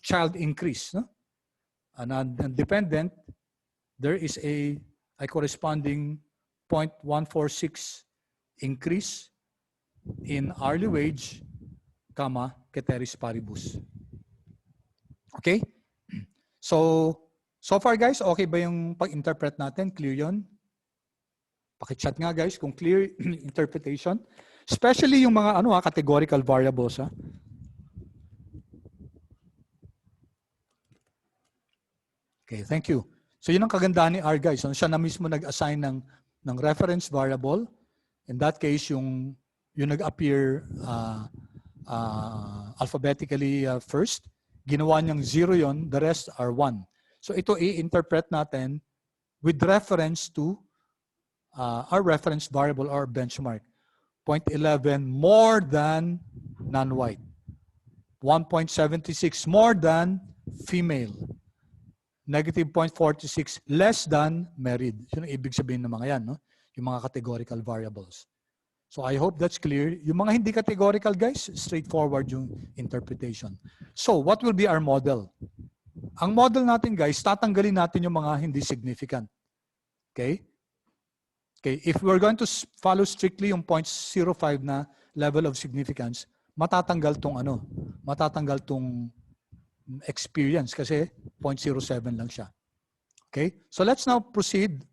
child increase, no? And dependent, there is a corresponding 0.146 increase in hourly wage, comma, ceteris paribus. Okay? So far guys, okay ba yung pag-interpret natin? Clear yun? Paki-chat nga guys kung clear interpretation. Especially yung mga categorical variables. Okay, thank you. So yun ang kagandahan ni R guys. So, siya na mismo nag-assign ng reference variable. In that case, yung nag-appear alphabetically first, ginawa niyang 0 yon, the rest are 1. So ito i-interpret natin with reference to our reference variable or benchmark. 0.11 more than non-white. 1.76 more than female. Negative 0.46 less than married. Yun ang ibig sabihin ng mga yan, no? Yung mga categorical variables. So I hope that's clear. Yung mga hindi categorical, guys, straightforward yung interpretation. So what will be our model? Ang model natin, guys, tatanggalin natin yung mga hindi significant. Okay? Okay, if we're going to follow strictly yung 0.05 na level of significance, matatanggal tong matatanggal tong experience kasi 0.07 lang siya. Okay? So let's now proceed.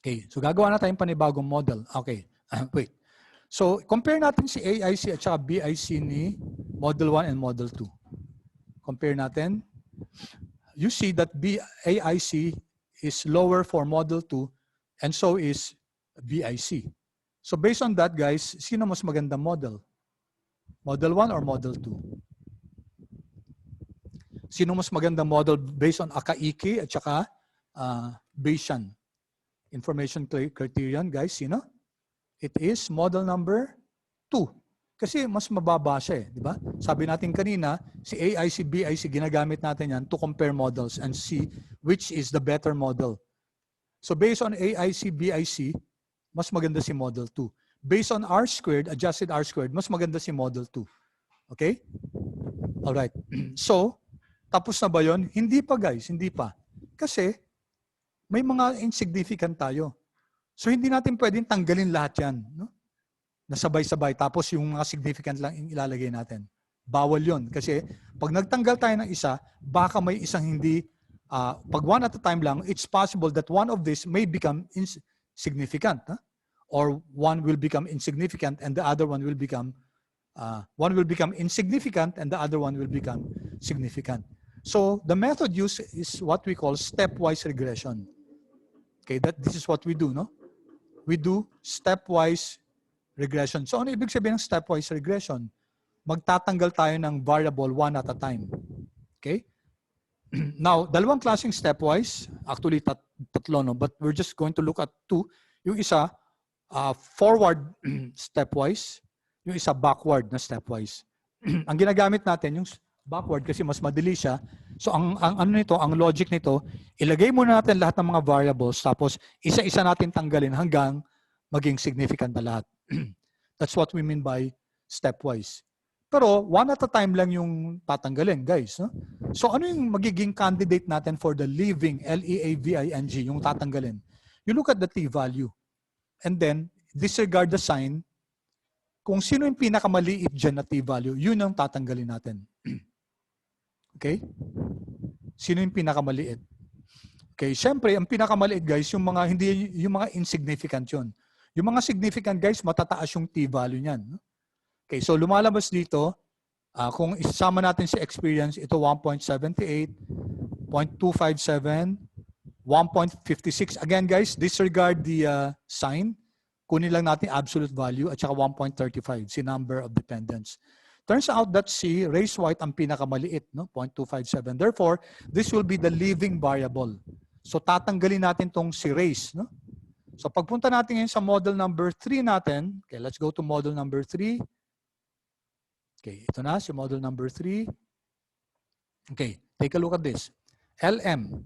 Okay, so gagawa na tayong panibagong model. Okay, wait. So, compare natin si AIC at saka BIC ni Model 1 and Model 2. Compare natin. You see that AIC is lower for Model 2 and so is BIC. So, based on that, guys, sino mas magandang model? Model 1 or Model 2? Sino mas magandang model based on Akaike at saka Bayesian information criterion, guys? Sino? It is model number 2. Kasi mas mababa siya eh, di ba? Sabi natin kanina, si AIC, BIC, ginagamit natin yan to compare models and see which is the better model. So based on AIC, BIC, mas maganda si model 2. Based on R-squared, adjusted R-squared, mas maganda si model 2. Okay? Alright. So, tapos na ba yun? Hindi pa guys, hindi pa. Kasi, may mga insignificant tayo. So, hindi natin pwedeng tanggalin lahat yan. No? Nasabay-sabay. Tapos, yung mga significant lang ilalagay natin. Bawal yun. Kasi, pag nagtanggal tayo ng isa, baka may isang hindi, pag one at a time lang, it's possible that one of these may become insignificant. Huh? Or one will become insignificant and the other one will become insignificant and the other one will become significant. So the method used is what we call stepwise regression. Okay, this is what we do, no? We do stepwise regression. So ano ibig sabihin ng stepwise regression? Magtatanggal tayo ng variable one at a time. Okay? Now, dalawang klaseng stepwise, actually tatlo, no? But we're just going to look at two. Yung isa, forward stepwise, yung isa backward na stepwise. Ang ginagamit natin yung backward kasi mas madali siya. So ang ano nito, ang logic nito, ilagay muna natin lahat ng mga variables tapos isa-isa natin tanggalin hanggang maging significant na lahat. That's what we mean by stepwise. Pero one at a time lang yung tatanggalin, guys. No? So ano yung magiging candidate natin for the leaving, L-E-A-V-I-N-G, yung tatanggalin? You look at the t-value and then disregard the sign. Kung sino yung pinakamaliit dyan na t-value, yun ang tatanggalin natin. Okay? Sino yung pinakamaliit? Okay, syempre, ang pinakamaliit guys, yung mga insignificant yun. Yung mga significant guys, matataas yung t-value niyan. Okay, so lumalabas dito, kung isama natin si experience, ito 1.78, 0.257, 1.56. Again guys, disregard the sign. Kunin lang natin absolute value at saka 1.35, si number of dependents. Turns out that si race white ang pinakamaliit, no? 0.257. Therefore, this will be the leaving variable. So tatanggalin natin tong si race. No? So pagpunta natin ngayon sa model number 3 natin, okay, let's go to model number 3. Okay, ito na si model number 3. Okay, take a look at this. LM,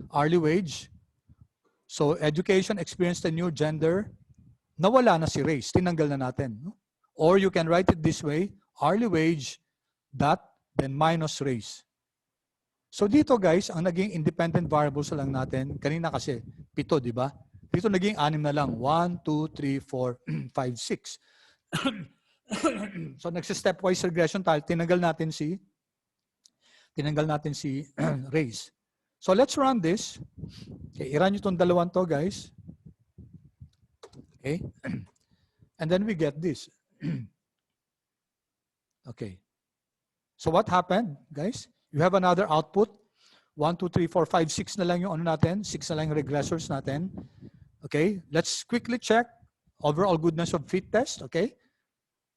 hourly wage. So education, experience, tenure, gender. Nawala na si race, tinanggal na natin. No? Or you can write it this way, hourly wage, dot, then minus race. So dito guys, ang naging independent variables lang natin, kanina kasi 7, di ba? Dito naging 6 na lang. 1, 2, 3, 4, 5, 6. So nagsi-stepwise regression tayo, tinanggal natin si race. So let's run this. Okay, i-run nyo itong dalawang to guys. Okay. And then we get this. Okay. So what happened, guys? You have another output. 1, 2, 3, 4, 5, 6 na lang yung ano natin. 6 na lang yung regressors natin. Okay. Let's quickly check overall goodness of fit test. Okay.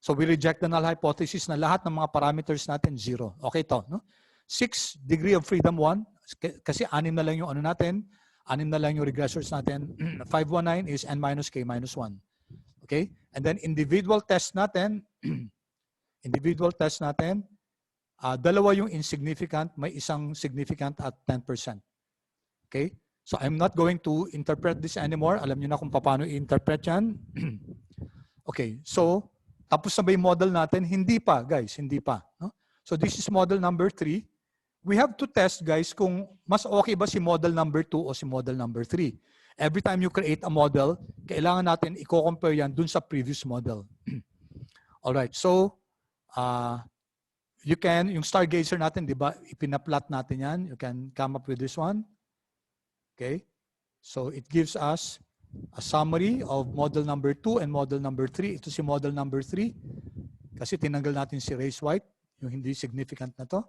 So we reject the null hypothesis na lahat ng mga parameters natin 0. Okay to. No? 6 degree of freedom 1. Kasi 6 na lang yung ano natin. 6 na lang yung regressors natin. 519 is n minus k minus 1. Okay? And then individual test natin, dalawa yung insignificant, may isang significant at 10%. Okay? So I'm not going to interpret this anymore. Alam niyo na kung paano i-interpret yan. Okay, so tapos na ba yung model natin? Hindi pa, guys, hindi pa. No? So this is model number 3. We have to test, guys, kung mas okay ba si model number 2 o si model number 3. Every time you create a model, kailangan natin i-compare yan dun sa previous model. Alright, so yung stargazer natin, di ba, ipinaplot natin yan. You can come up with this one. Okay, so it gives us a summary of model number 2 and model number 3. Ito si model number 3 kasi tinanggal natin si race white, yung hindi significant na to.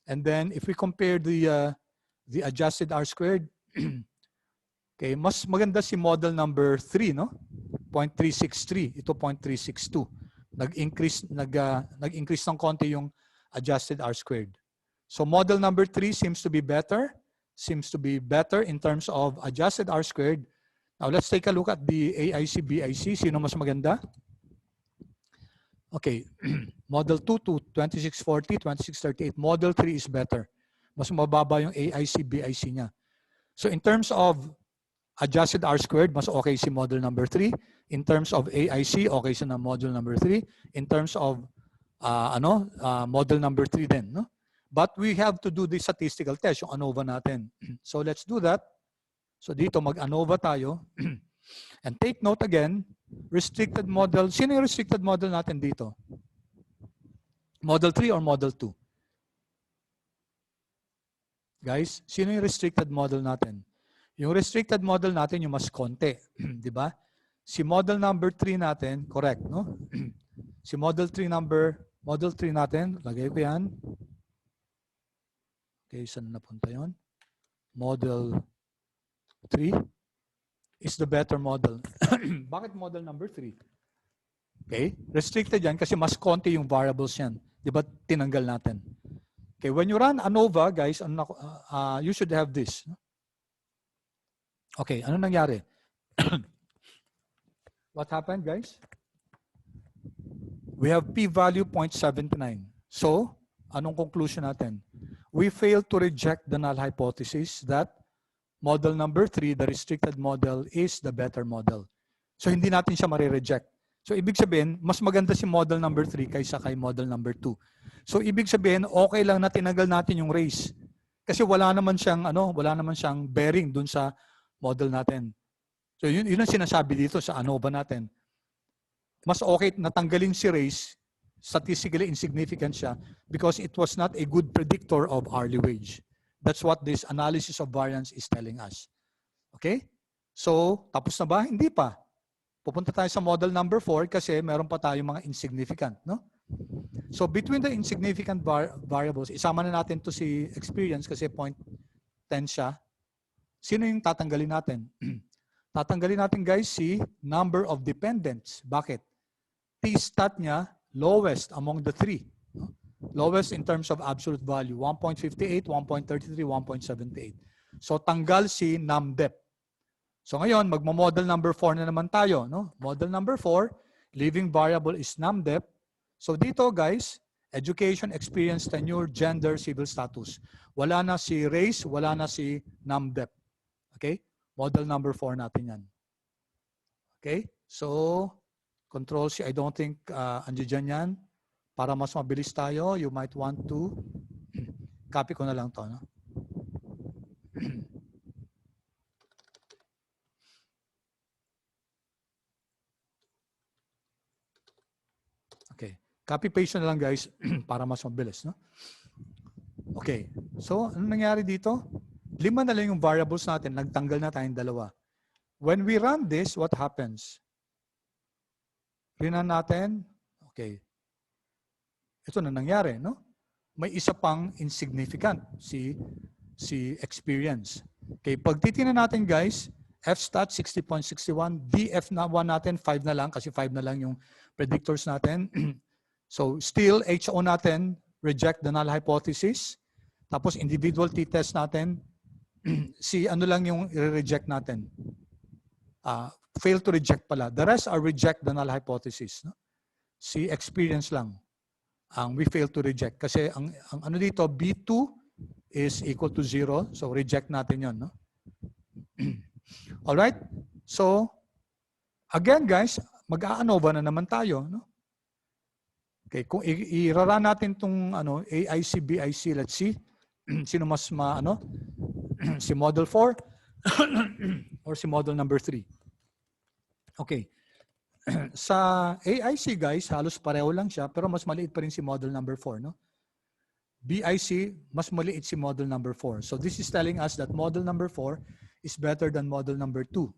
And then if we compare the adjusted R squared, okay, mas maganda si model number 3, no? 0.363, ito 0.362. Nag-increase ng konti yung adjusted R squared. So model number 3 seems to be better in terms of adjusted R squared. Now let's take a look at the AIC, BIC. Sino mas maganda? Okay, model 2 to 2640, 2638. Model 3 is better. Mas mababa yung AIC, BIC niya. So in terms of adjusted R squared, mas okay si model number 3. In terms of AIC, okay si na model number 3. In terms of model number 3 din, no? But we have to do the statistical test, yung ANOVA natin. So let's do that. So dito mag-ANOVA tayo. And take note again, restricted model. Sino yung restricted model natin dito? Model 3 or model 2? Guys, sino yung restricted model natin? Yung restricted model natin yung mas konti, di ba? Si model number 3 natin, correct, no? Si model 3 natin, lagay ko yan. Okay, saan napunta yon? Model 3 is the better model. Bakit model number 3? Okay, restricted yan kasi mas konti yung variables yan. Di ba tinanggal natin? Okay, when you run ANOVA, guys, you should have this. Okay, ano nangyari? What happened, guys? We have p-value 0.79. So, anong conclusion natin? We failed to reject the null hypothesis that model number 3, the restricted model, is the better model. So, hindi natin siya marireject. So, ibig sabihin, mas maganda si model number 3 kaysa kay model number 2. So, ibig sabihin, okay lang na tinanggal natin yung race. Kasi wala naman siyang bearing dun sa model natin. So, yun ang sinasabi dito sa ANOVA natin. Mas okay na tanggalin si race, statistically insignificant siya because it was not a good predictor of hourly wage. That's what this analysis of variance is telling us. Okay? So, tapos na ba? Hindi pa. Pupunta tayo sa model number 4 kasi meron pa tayong mga insignificant, no? So, between the insignificant variables, isama na natin to si experience kasi 0.10 siya. Sino yung tatanggalin natin? Tatanggalin natin, guys, si number of dependents. Bakit? T-stat niya, lowest among the 3. No? Lowest in terms of absolute value, 1.58, 1.33, 1.78. So, tanggal si numDep. So, ngayon, magmo-model number 4 na naman tayo. No? Model number 4, living variable is numDep. So, dito, guys, education, experience, tenure, gender, civil status. Wala na si race, wala na si numDep. Okay? Model number 4 natin yan. Okay? So, Control-C, I don't think andiyan yan. Para mas mabilis tayo, you might want to copy ko na lang to. No? Okay. Copy-paste na lang, guys, para mas mabilis. No? Okay. So, ano nangyari dito? 5 na lang yung variables natin. Nagtanggal na tayong 2. When we run this, what happens? Rinan natin. Okay. Ito na nangyari, no? May isa pang insignificant, si experience. Okay, pag titingnan natin, guys, FStat 60.61, DF1 natin 5 na lang kasi 5 na lang yung predictors natin. So still HO natin reject the null hypothesis. Tapos individual t-test natin si ano lang yung i-reject natin. Fail to reject pala. The rest are reject the null hypothesis. No? Si experience lang ang we fail to reject. Kasi ang ano dito, B2 is equal to 0. So reject natin yon. No? Alright? So, again guys, mag-ANOVA na naman tayo. No? Okay, kung i-run natin itong AIC, BIC, let's see. Sino mas si model 4 or si model number 3? Okay. Sa AIC, guys, halos pareho lang siya, pero mas maliit pa rin si model number 4, no? BIC, mas maliit si model number 4. So this is telling us that model number 4 is better than model number 2.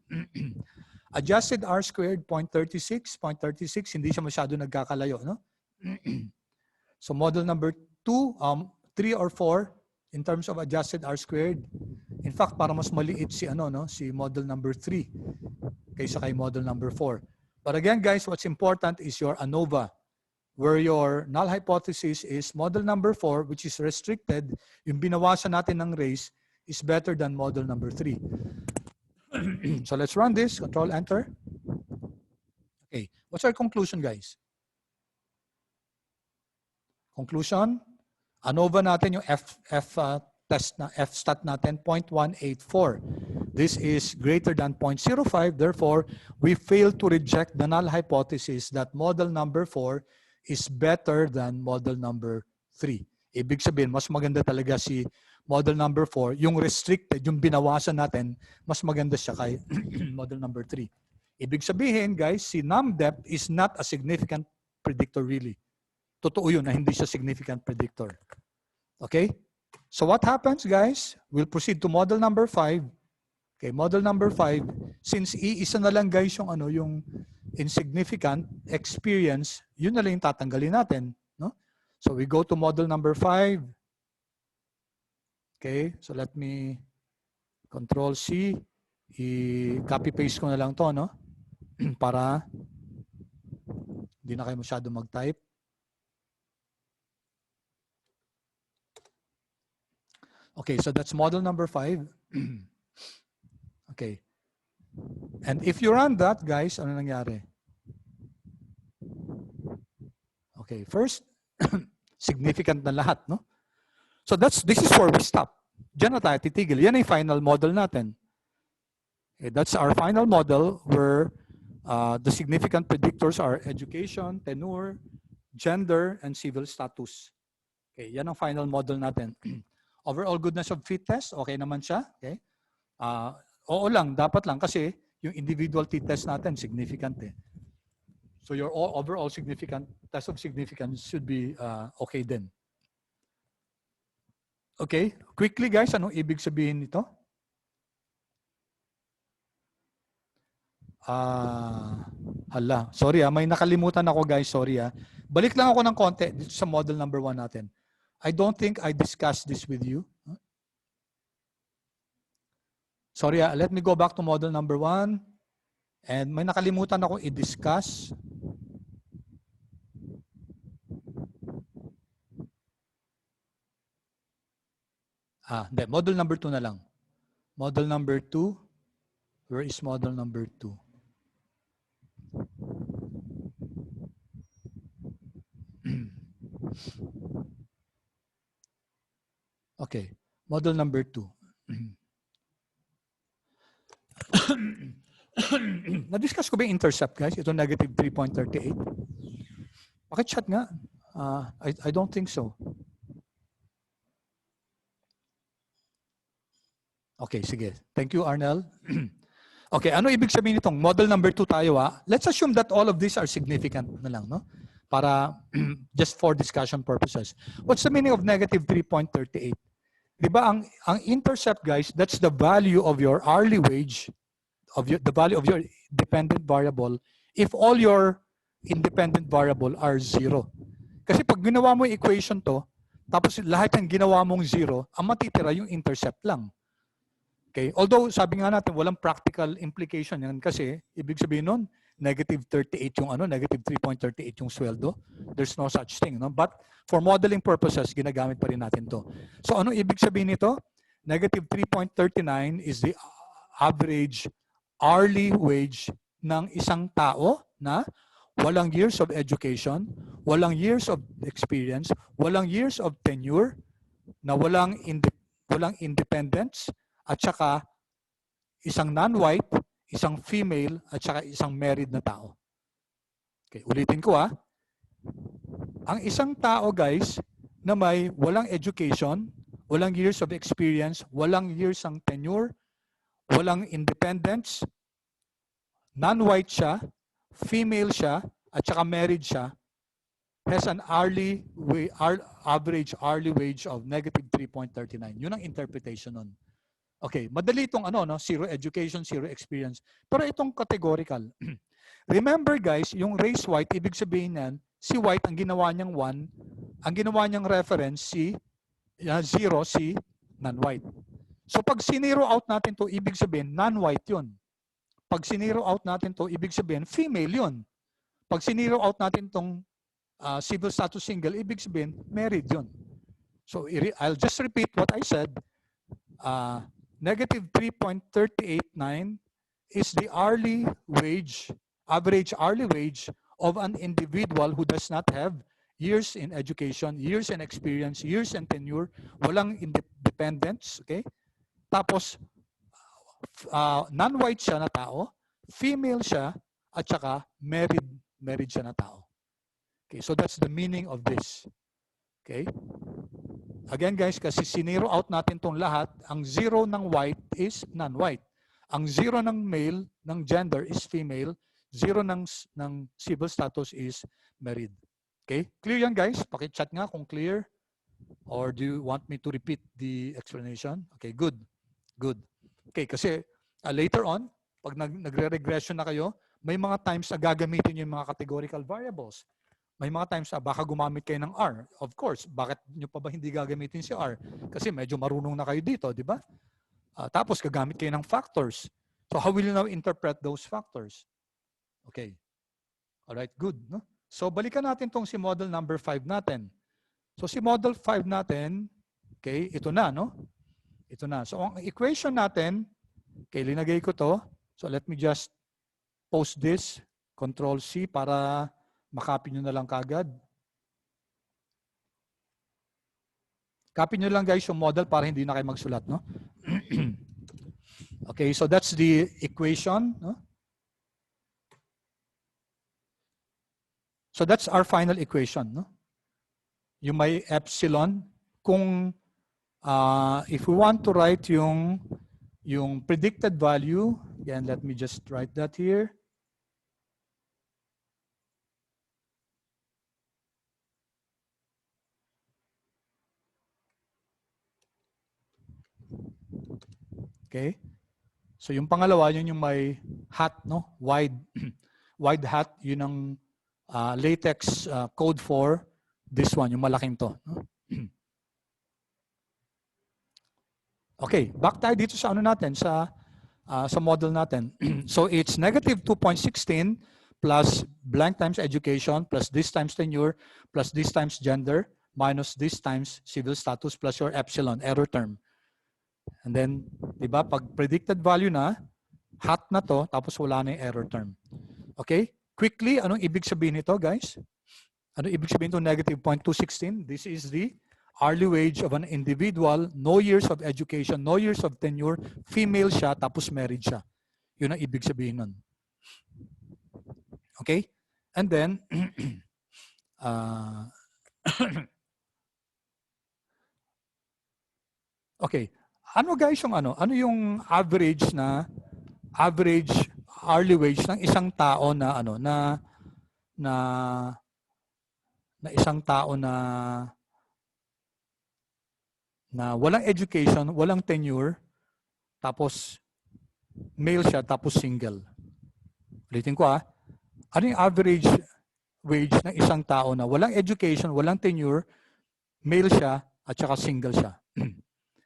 Adjusted R squared, 0.36. 0.36, hindi siya masyado nagkakalayo, no? So model number 2, 3 or 4, in terms of adjusted R squared, in fact, para mas maliit si, si model number 3 kaysa kay model number 4. But again, guys, what's important is your ANOVA, where your null hypothesis is model number 4, which is restricted, yung binawasan natin ng race, is better than model number 3. So let's run this, control enter. Okay, what's our conclusion, guys? Conclusion, ANOVA natin yung FSTAT natin, 0.184. This is greater than 0.05, therefore, we fail to reject the null hypothesis that model number 4 is better than model number 3. Ibig sabihin, mas maganda talaga si model number 4. Yung restricted, yung binawasan natin, mas maganda siya kay model number 3. Ibig sabihin, guys, si num depth is not a significant predictor really. Totoo yun na hindi siya significant predictor. Okay? So what happens, guys? We'll proceed to model number 5. Okay, model number 5, since iisa na lang, guys, yung yung insignificant experience, yun na lang yung tatanggalin natin, no? So we go to model number 5. Okay, so let me control C, i-copy paste ko na lang to, no? Para hindi na kayo masyado mag-type. Okay, so that's model number 5. Okay. And if you run that, guys, ano nangyari? Okay, first, significant na lahat, no? So this is where we stop. Diyan na tayo titigil. Yan ay final model natin. Okay, that's our final model where the significant predictors are education, tenure, gender, and civil status. Okay, yan ang final model natin. Overall goodness of fit test, okay naman siya. Okay. Oo lang, dapat lang kasi yung individual t-test natin significant eh. So your overall significant test of significance should be okay din. Okay, quickly guys, anong ibig sabihin nito? Hala, sorry may nakalimutan ako guys, sorry Balik lang ako ng konti dito sa model number 1 natin. I don't think I discussed this with you. Sorry, let me go back to model number 1. And may nakalimutan ako i-discuss. Hindi. Model number 2 na lang. Model number 2. Where is model number 2? Okay. Model number 2. Na-discuss ko ba yung intercept, guys? Ito negative 3.38. Pakichat nga. I don't think so. Okay, sige. Thank you, Arnel. Okay, ano ibig sabihin nitong model number 2 tayo Let's assume that all of these are significant na lang, no? Para just for discussion purposes. What's the meaning of negative 3.38? Diba ang intercept, guys, that's the value of your hourly wage, the value of your dependent variable if all your independent variable are 0. Kasi pag ginawa mo yung equation to, tapos lahat ng ginawa mong 0, ang matitira yung intercept lang. Okay? Although sabi nga natin walang practical implication yan kasi ibig sabihin nun negative 38 yung negative 3.38 yung sweldo. There's no such thing, no? But for modeling purposes, ginagamit pa rin natin to. So ano ibig sabihin nito? Negative 3.39 is the average hourly wage ng isang tao na walang years of education, walang years of experience, walang years of tenure, na walang independence, at saka isang non-white, isang female, at saka isang married na tao. Okay, ulitin ko Ang isang tao, guys, na may walang education, walang years of experience, walang years ng tenure, walang independence, non-white siya, female siya, at saka married siya, has an average hourly wage of negative 3.39. Yun ang interpretation nun. Okay, madali itong ano, no? Zero education, zero experience. Pero itong categorical. Remember guys, yung race white, ibig sabihin yan, si white ang ginawa niyang 1, ang ginawa niyang reference si 0, si non-white. So pag sinero out natin to, ibig sabihin non-white yun. Pag sinero out natin to, ibig sabihin female yun. Pag sinero out natin tong civil status single, ibig sabihin married yun. So I'll just repeat what I said. Negative 3.389 is the hourly wage, average hourly wage of an individual who does not have years in education, years in experience, years in tenure, walang independence, okay? Tapos, non-white siya na tao, female siya, at saka married siya na tao. Okay, so that's the meaning of this. Okay? Again guys, kasi sinero out natin tong lahat, ang 0 ng white is non-white. Ang 0 ng male, ng gender is female, 0 ng civil status is married. Okay? Clear yan guys? Paki-chat nga kung clear. Or do you want me to repeat the explanation? Okay, good. Good. Okay, kasi later on, pag nagre-regression na kayo, may mga times na gagamitin yung mga categorical variables. May mga times na baka gumamit kayo ng R. Of course, bakit nyo pa ba hindi gagamitin si R? Kasi medyo marunong na kayo dito, di ba? Tapos gagamit kayo ng factors. So how will you now interpret those factors? Okay. Alright, good. No? So balikan natin tong si model number 5 natin. So si model 5 natin, okay, ito na, no? Ito na. So ang equation natin, okay, linagay ko to. So let me just post this, Control C para makopy nyo na lang kagad. Copy nyo lang guys yung model para hindi na kayo magsulat, no? Okay, so that's the equation, no? So that's our final equation, no? Yung may epsilon. Kung if we want to write yung predicted value, again, let me just write that here. Okay? So yung pangalawa, yun yung may hat, no? Wide hat, yun ang latex code for this one, yung malaking to. No? Okay, back tayo dito sa ano natin, sa model natin. So it's negative 2.16 plus blank times education plus this times tenure plus this times gender minus this times civil status plus your epsilon, error term. And then, di ba, pag predicted value na, hat na to, tapos wala na yung error term. Okay? Quickly, anong ibig sabihin nito, guys? Anong ibig sabihin ito, negative 0.216? This is the hourly wage of an individual, no years of education, no years of tenure, female siya, tapos married siya. Yun ang ibig sabihin nun. Okay? And then, okay. Ano guys yung ano? Ano yung average hourly wage ng isang tao na ano na isang tao na walang education, walang tenure, tapos male siya, tapos single. Ulitin ko ano yung average wage ng isang tao na walang education, walang tenure, male siya, at saka single siya?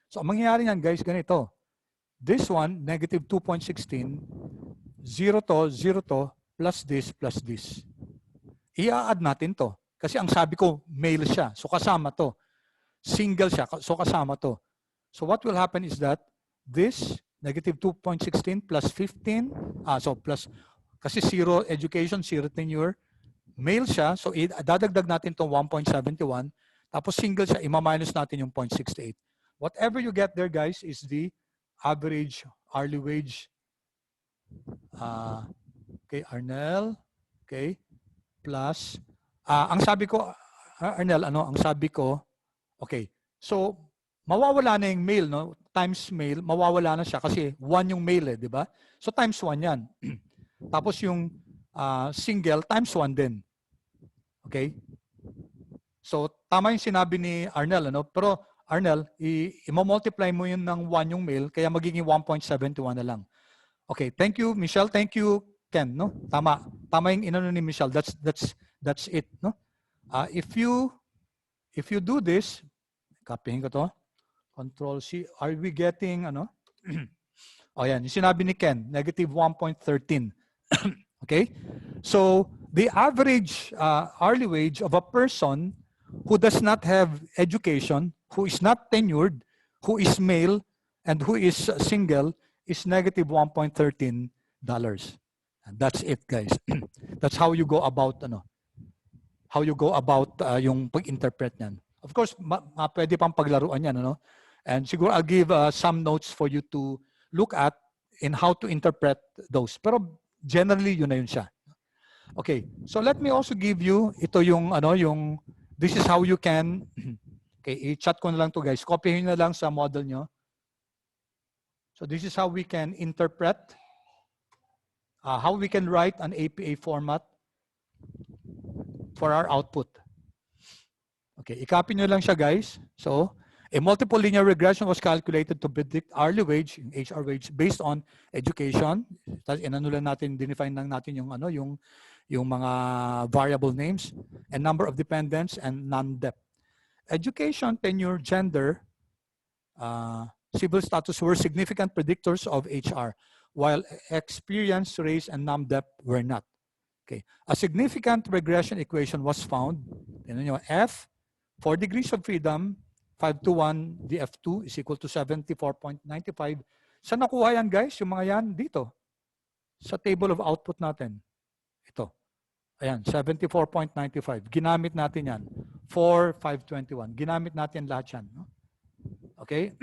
So, ang mangyayari niyan, guys, ganito. This one, negative 2.16, 0 to, plus this. I-add natin to. Kasi ang sabi ko, male siya. So, kasama to. Single siya. So, kasama to. So, what will happen is that this, negative 2.16 plus 15, kasi 0 education, 0 tenure, male siya. So, dadagdag natin to 1.71. Tapos, single siya. Ima-minus natin yung 0.68. Whatever you get there, guys, is the average hourly wage. Okay, Arnel. Okay, plus. Ang sabi ko, Arnel, ang sabi ko, okay, so, mawawala na yung male, no? Times male, mawawala na siya kasi 1 yung male, di ba? So, times 1 yan. Tapos yung single, times 1 din. Okay? So tama yung sinabi ni Arnel, ano? Pero Arnel, i-multiply mo yun ng 1 yung male, kaya magiging 1.71 na lang. Okay, thank you Michelle, thank you Ken, no? Tama yung inano ni Michelle. That's it, no? If you do this, copying ko to. Control C. Are we getting ano? Oh yan, yung sinabi ni Ken, negative 1.13. Okay? So, the average hourly wage of a person who does not have education, who is not tenured, who is male, and who is single is negative $1.13. And that's it, guys. That's how you go about yung pag-interpret niyan. Of course, pwede pang paglaruan yan, ano? And siguro I'll give some notes for you to look at in how to interpret those. Pero generally, yun na yun siya. Okay, so let me also give you, ito yung, this is how you can, okay, i-chat ko na lang to guys. Copyhin na lang sa model nyo. So this is how we can interpret, how we can write an APA format for our output. Okay, i-copy nyo lang siya guys. So, a multiple linear regression was calculated to predict hourly wage, HR wage, based on education. Tapos inano lang natin, define lang natin yung mga variable names and number of dependents and non-dep. Education, tenure, gender, civil status were significant predictors of HR, while experience, race, and non-dep were not. Okay, a significant regression equation was found. F, 4 degrees of freedom, 5 to 1, the F2 is equal to 74.95. Saan nakuha yan guys? Yung mga yan dito. Sa table of output natin. Ito. Ayan, 74.95. Ginamit natin yan. 4,521. Ginamit natin lahat yan. No? Okay?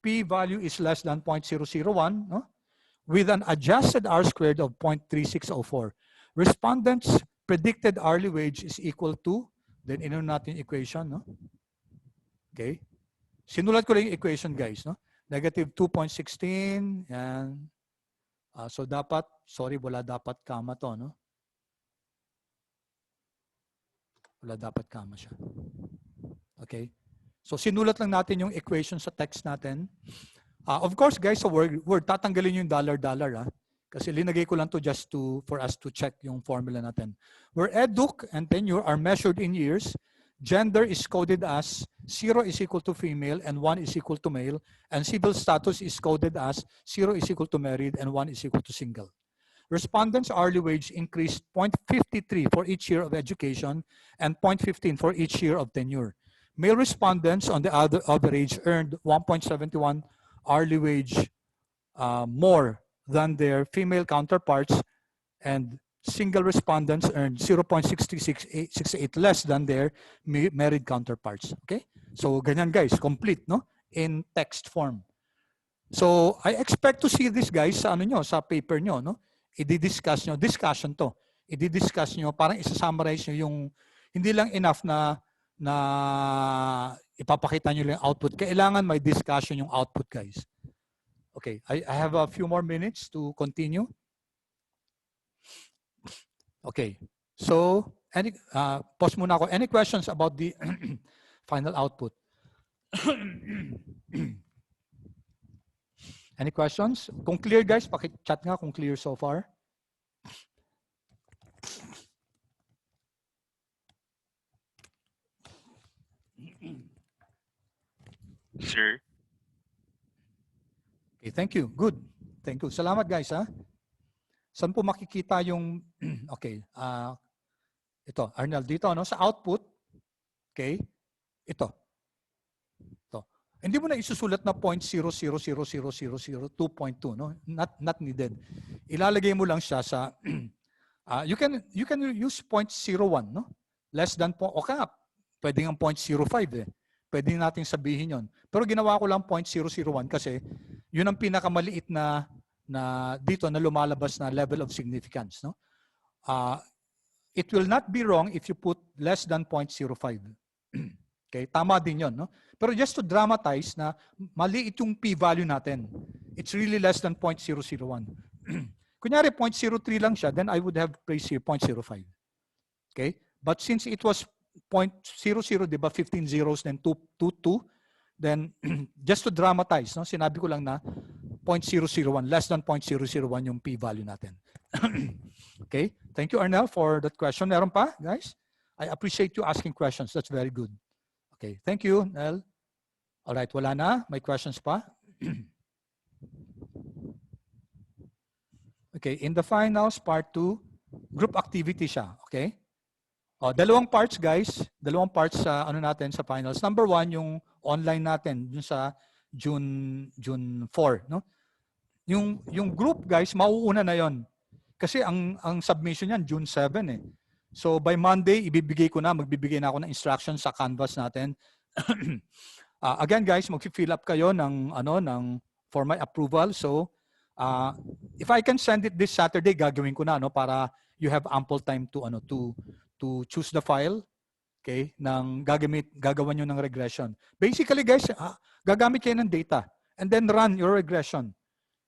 P value is less than 0.001. No? With an adjusted R squared of 0.3604. Respondents' predicted hourly wage is equal to, then ino natin equation, no? Okay? Sinulat ko lang yung equation, guys, no? Negative 2.16, yan. So dapat, sorry, wala dapat comma to, no? Wala dapat comma siya. Okay? So sinulat lang natin yung equation sa text natin. Of course, guys, sa word tatanggalin yung dollar, kasi linagay ko lang to just for us to check yung formula natin. Where educ and tenure are measured in years, gender is coded as 0 is equal to female and 1 is equal to male, and civil status is coded as 0 is equal to married and 1 is equal to single. Respondents' hourly wage increased 0.53 for each year of education and 0.15 for each year of tenure. Male respondents, on the other average, earned 1.71 hourly wage more than their female counterparts, and single respondents earned 0.6668 less than their married counterparts. Okay? So ganyan guys, complete, no? In text form. So I expect to see this guys sa sa paper nyo, no? I-discuss nyo, discussion to. I-discuss nyo, parang isa-summarize nyo yung hindi lang enough na ipapakita nyo yung output. Kailangan may discussion yung output guys. Okay, I have a few more minutes to continue. Okay, so pause muna ako. Any questions about the final output? Any questions? Kung clear guys, paki-chat nga kung clear so far. Sir. Okay, thank you. Good. Thank you. Salamat guys, ha. Saan po makikita yung okay, ito, Arnel, dito no sa output. Okay? Ito. Hindi mo na isusulat na 0.000002.2, no? Not needed. Ilalagay mo lang siya sa you can use 0.01, no? Less than o kaya pwede ng 0.05 eh. Pwede nating sabihin 'yon. Pero ginawa ko lang 0.001 kasi 'yun ang pinakamaliit na dito na lumalabas na level of significance, no? It will not be wrong if you put less than 0.05. Okay, tama din 'yon, no? Pero just to dramatize na maliit yung p-value natin. It's really less than 0.001. Kunyari 0.03 lang siya, then I would have placed here 0.05. Okay? But since it was 0.00, di ba? 15 zeros, then 2, then just to dramatize, no? Sinabi ko lang na 0.001, less than 0.001 yung p-value natin. Okay, thank you, Arnel, for that question. Meron pa, guys? I appreciate you asking questions. That's very good. Okay, thank you, Nel. All right, wala na? May questions pa? Okay, in the finals, part 2, group activity siya, okay? Dalawang parts, guys. Dalawang parts sa natin sa finals. Number 1, yung online natin dun sa June 4, no? Yung group, guys, mauuna na 'yon. Kasi ang submission niyan June 7 eh. So by Monday magbibigay na ako ng instructions sa Canvas natin. Again, guys, mag-fill up kayo ng for my approval. So if I can send it this Saturday, gagawin ko na para you have ample time to choose the file, okay, gagawan nyo ng regression. Basically, guys, gagamit kayo ng data and then run your regression.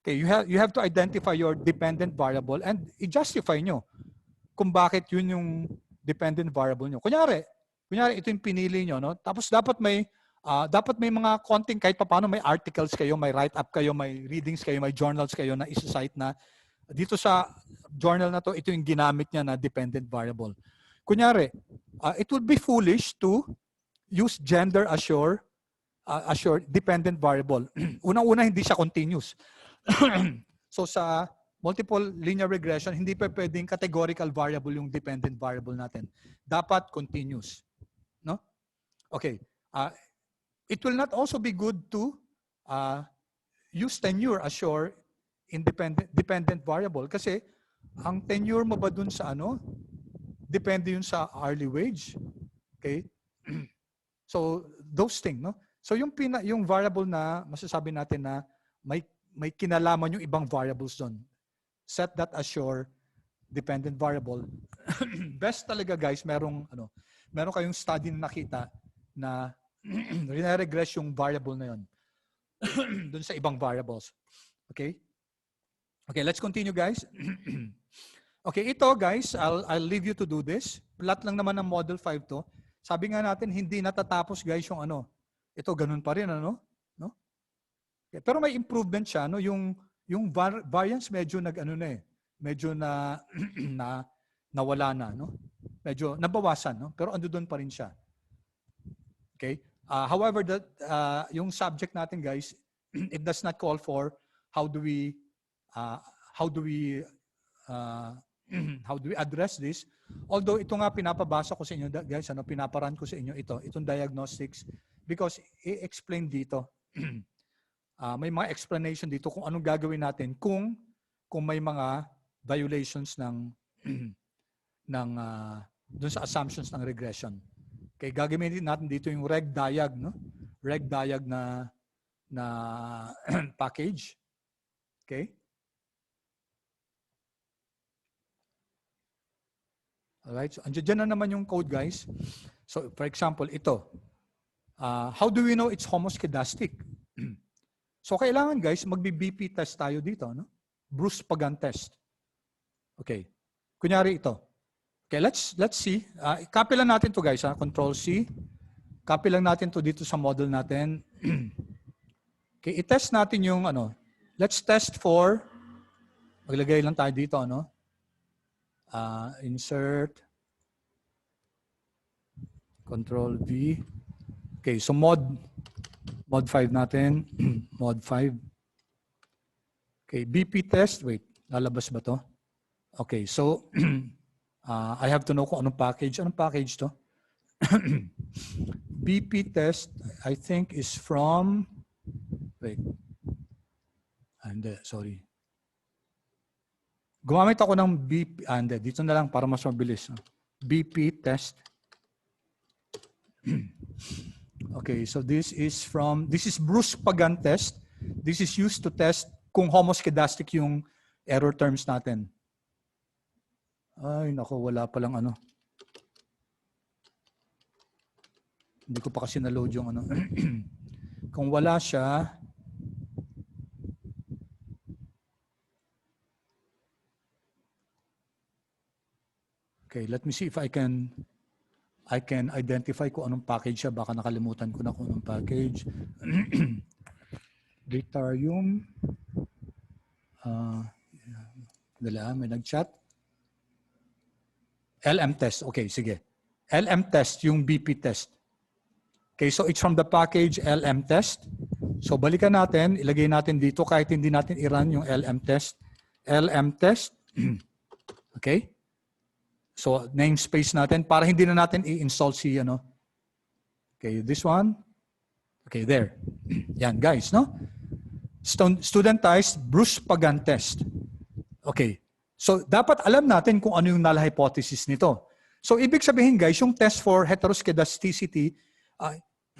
Okay, you have to identify your dependent variable and i-justify nyo kung bakit yun yung dependent variable nyo. Kunyari ito yung pinili nyo, no? Tapos dapat may mga konting, kahit paano may articles kayo, may write-up kayo, may readings kayo, may journals kayo na isa-cite na dito sa journal na to, ito yung ginamit niya na dependent variable. Kunyari, it would be foolish to use gender assured dependent variable. Unang-una, hindi siya continuous. So sa multiple linear regression, hindi pa pwedeng categorical variable yung dependent variable natin. Dapat continuous. No? Okay. It will not also be good to use tenure assured dependent variable kasi ang tenure mo ba dun sa depende yun sa hourly wage. Okay? So those things, no? So yung variable na masasabi natin na may kinalaman yung ibang variables doon. Set that as your dependent variable. Best talaga, guys, meron kayong study na nakita na regress yung variable na yun doon sa ibang variables. Okay? Okay, let's continue, guys. Okay, ito, guys, I'll leave you to do this. Plot lang naman ng Model 5 to. Sabi nga natin, hindi natatapos, guys, yung ito, ganun pa rin, no? Okay, pero may improvement siya, no? Yung variance medyo medyo nawala na, no? Medyo nabawasan, no? Pero ando doon pa rin siya. Okay? However, yung subject natin, guys, it does not call for how do we address this? Although ito nga pinapabasa ko sa inyo, guys, pinaparan ko sa inyo itong diagnostics because i-explain dito. May mga explanation dito kung anong gagawin natin kung may mga violations ng dun sa assumptions ng regression. Okay, gagamitin natin dito yung regdiag, no? Regdiag na package. Okay? Alright, so andyan na naman yung code, guys. So, for example, ito. How do we know it's homoskedastic? So, kailangan, guys, magbi-BP test tayo dito, no? Bruce Pagan test. Okay. Kunyari ito. Okay, let's see. Copy lang natin to, guys, Control C. Copy lang natin to dito sa model natin. Okay, i-test natin yung let's test for, maglagay lang tayo dito, insert, Control V. Okay, so mod 5 natin, mod 5. Okay, BP test, wait, lalabas ba to? Okay, so I have to know kung anong package. Anong package to? BP test, I think, is from, wait, sorry. Gumamit ako ng BP, dito na lang para mas mabilis. BP test. Okay, so this is Bruce Pagan test. This is used to test kung homoskedastic yung error terms natin. Ay, nako, wala palang Hindi ko pa kasi na-load yung Kung wala siya, okay, let me see if I can I can identify kung anong package siya. Baka nakalimutan ko na kung anong package. Dritarium. May nag-chat. LM test. Okay, sige. LM test, yung BP test. Okay, so it's from the package LM test. So balikan natin, ilagay natin dito kahit hindi natin i-run yung LM test. LM test. Okay? So namespace natin para hindi na natin i-install si ano. Okay, this one. Okay, there. Yan, guys, no? Studentized Bruce Pagan test. Okay. So dapat alam natin kung ano yung null hypothesis nito. So ibig sabihin, guys, yung test for heteroskedasticity,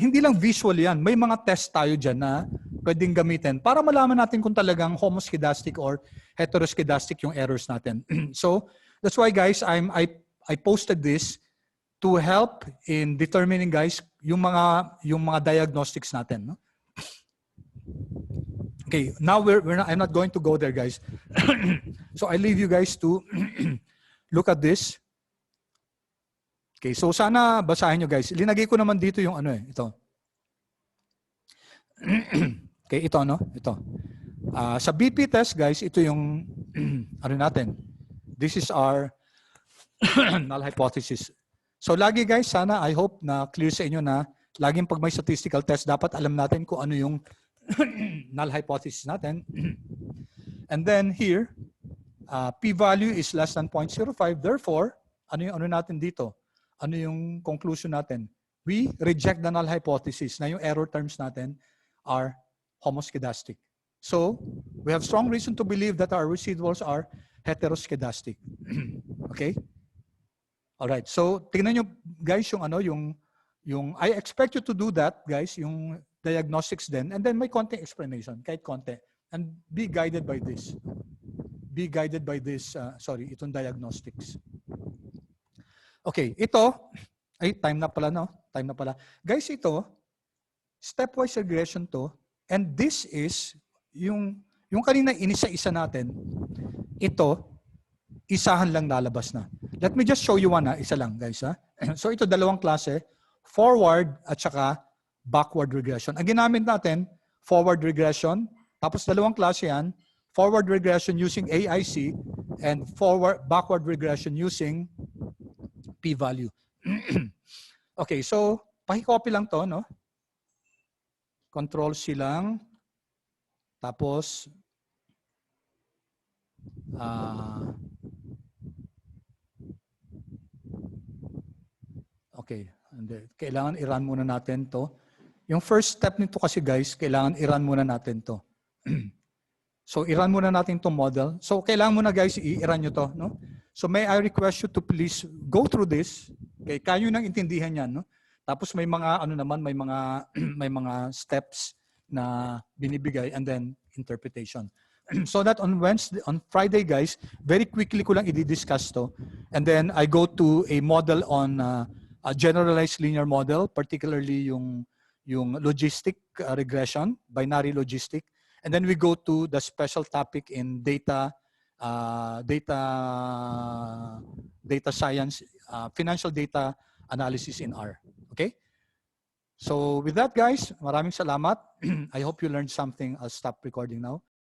hindi lang visual yan. May mga test tayo dyan na pwedeng gamitin para malaman natin kung talagang homoskedastic or heteroskedastic yung errors natin. So that's why, guys, I posted this to help in determining, guys, yung mga diagnostics natin. No? Okay, now I'm not going to go there, guys. So I leave you guys to look at this. Okay, so sana basahin nyo, guys. Linagay ko naman dito yung ano ito. Okay, ito no? Ito. Sa BP test, guys, ito yung ano natin. This is our null hypothesis. So lagi, guys, sana I hope na clear sa inyo na laging pag may statistical test, dapat alam natin kung ano yung null hypothesis natin. And then here, p-value is less than 0.05. Therefore, ano natin dito? Ano yung conclusion natin? We reject the null hypothesis na yung error terms natin are homoskedastic. So, we have strong reason to believe that our residuals are heteroskedastic. Okay? All right. So, tingnan nyo, guys, yung I expect you to do that, guys, yung diagnostics then, and then may konti explanation, kahit konti. And be guided by this. Be guided by this, itong diagnostics. Okay, ito, time na pala, no? Time na pala. Guys, ito, stepwise regression to, and this is, yung kanina inisa-isa natin, ito, isahan lang lalabas na. Let me just show you one, isa lang, guys. So ito, dalawang klase, forward at saka backward regression. Ang ginamit natin, forward regression, tapos dalawang klase yan, forward regression using AIC, and backward regression using p-value. Okay, so paki-copy lang to, no? Control C lang. Tapos okay, kailangan i-run muna natin to. Yung first step nito kasi, guys, kailangan i-run muna natin to. So i-run muna natin itong model. So kailangan muna, guys, i-run nyo to, no? So may I request you to please go through this. Okay, kaya nyo nang intindihan yan, no? Tapos may mga may mga steps na binibigay and then interpretation. So that on Friday, guys, very quickly ko lang i-discuss to. And then I go to a model on a generalized linear model, particularly yung logistic regression, binary logistic. And then we go to the special topic in data science, financial data analysis in R. Okay? So with that, guys, maraming salamat. I hope you learned something. I'll stop recording now.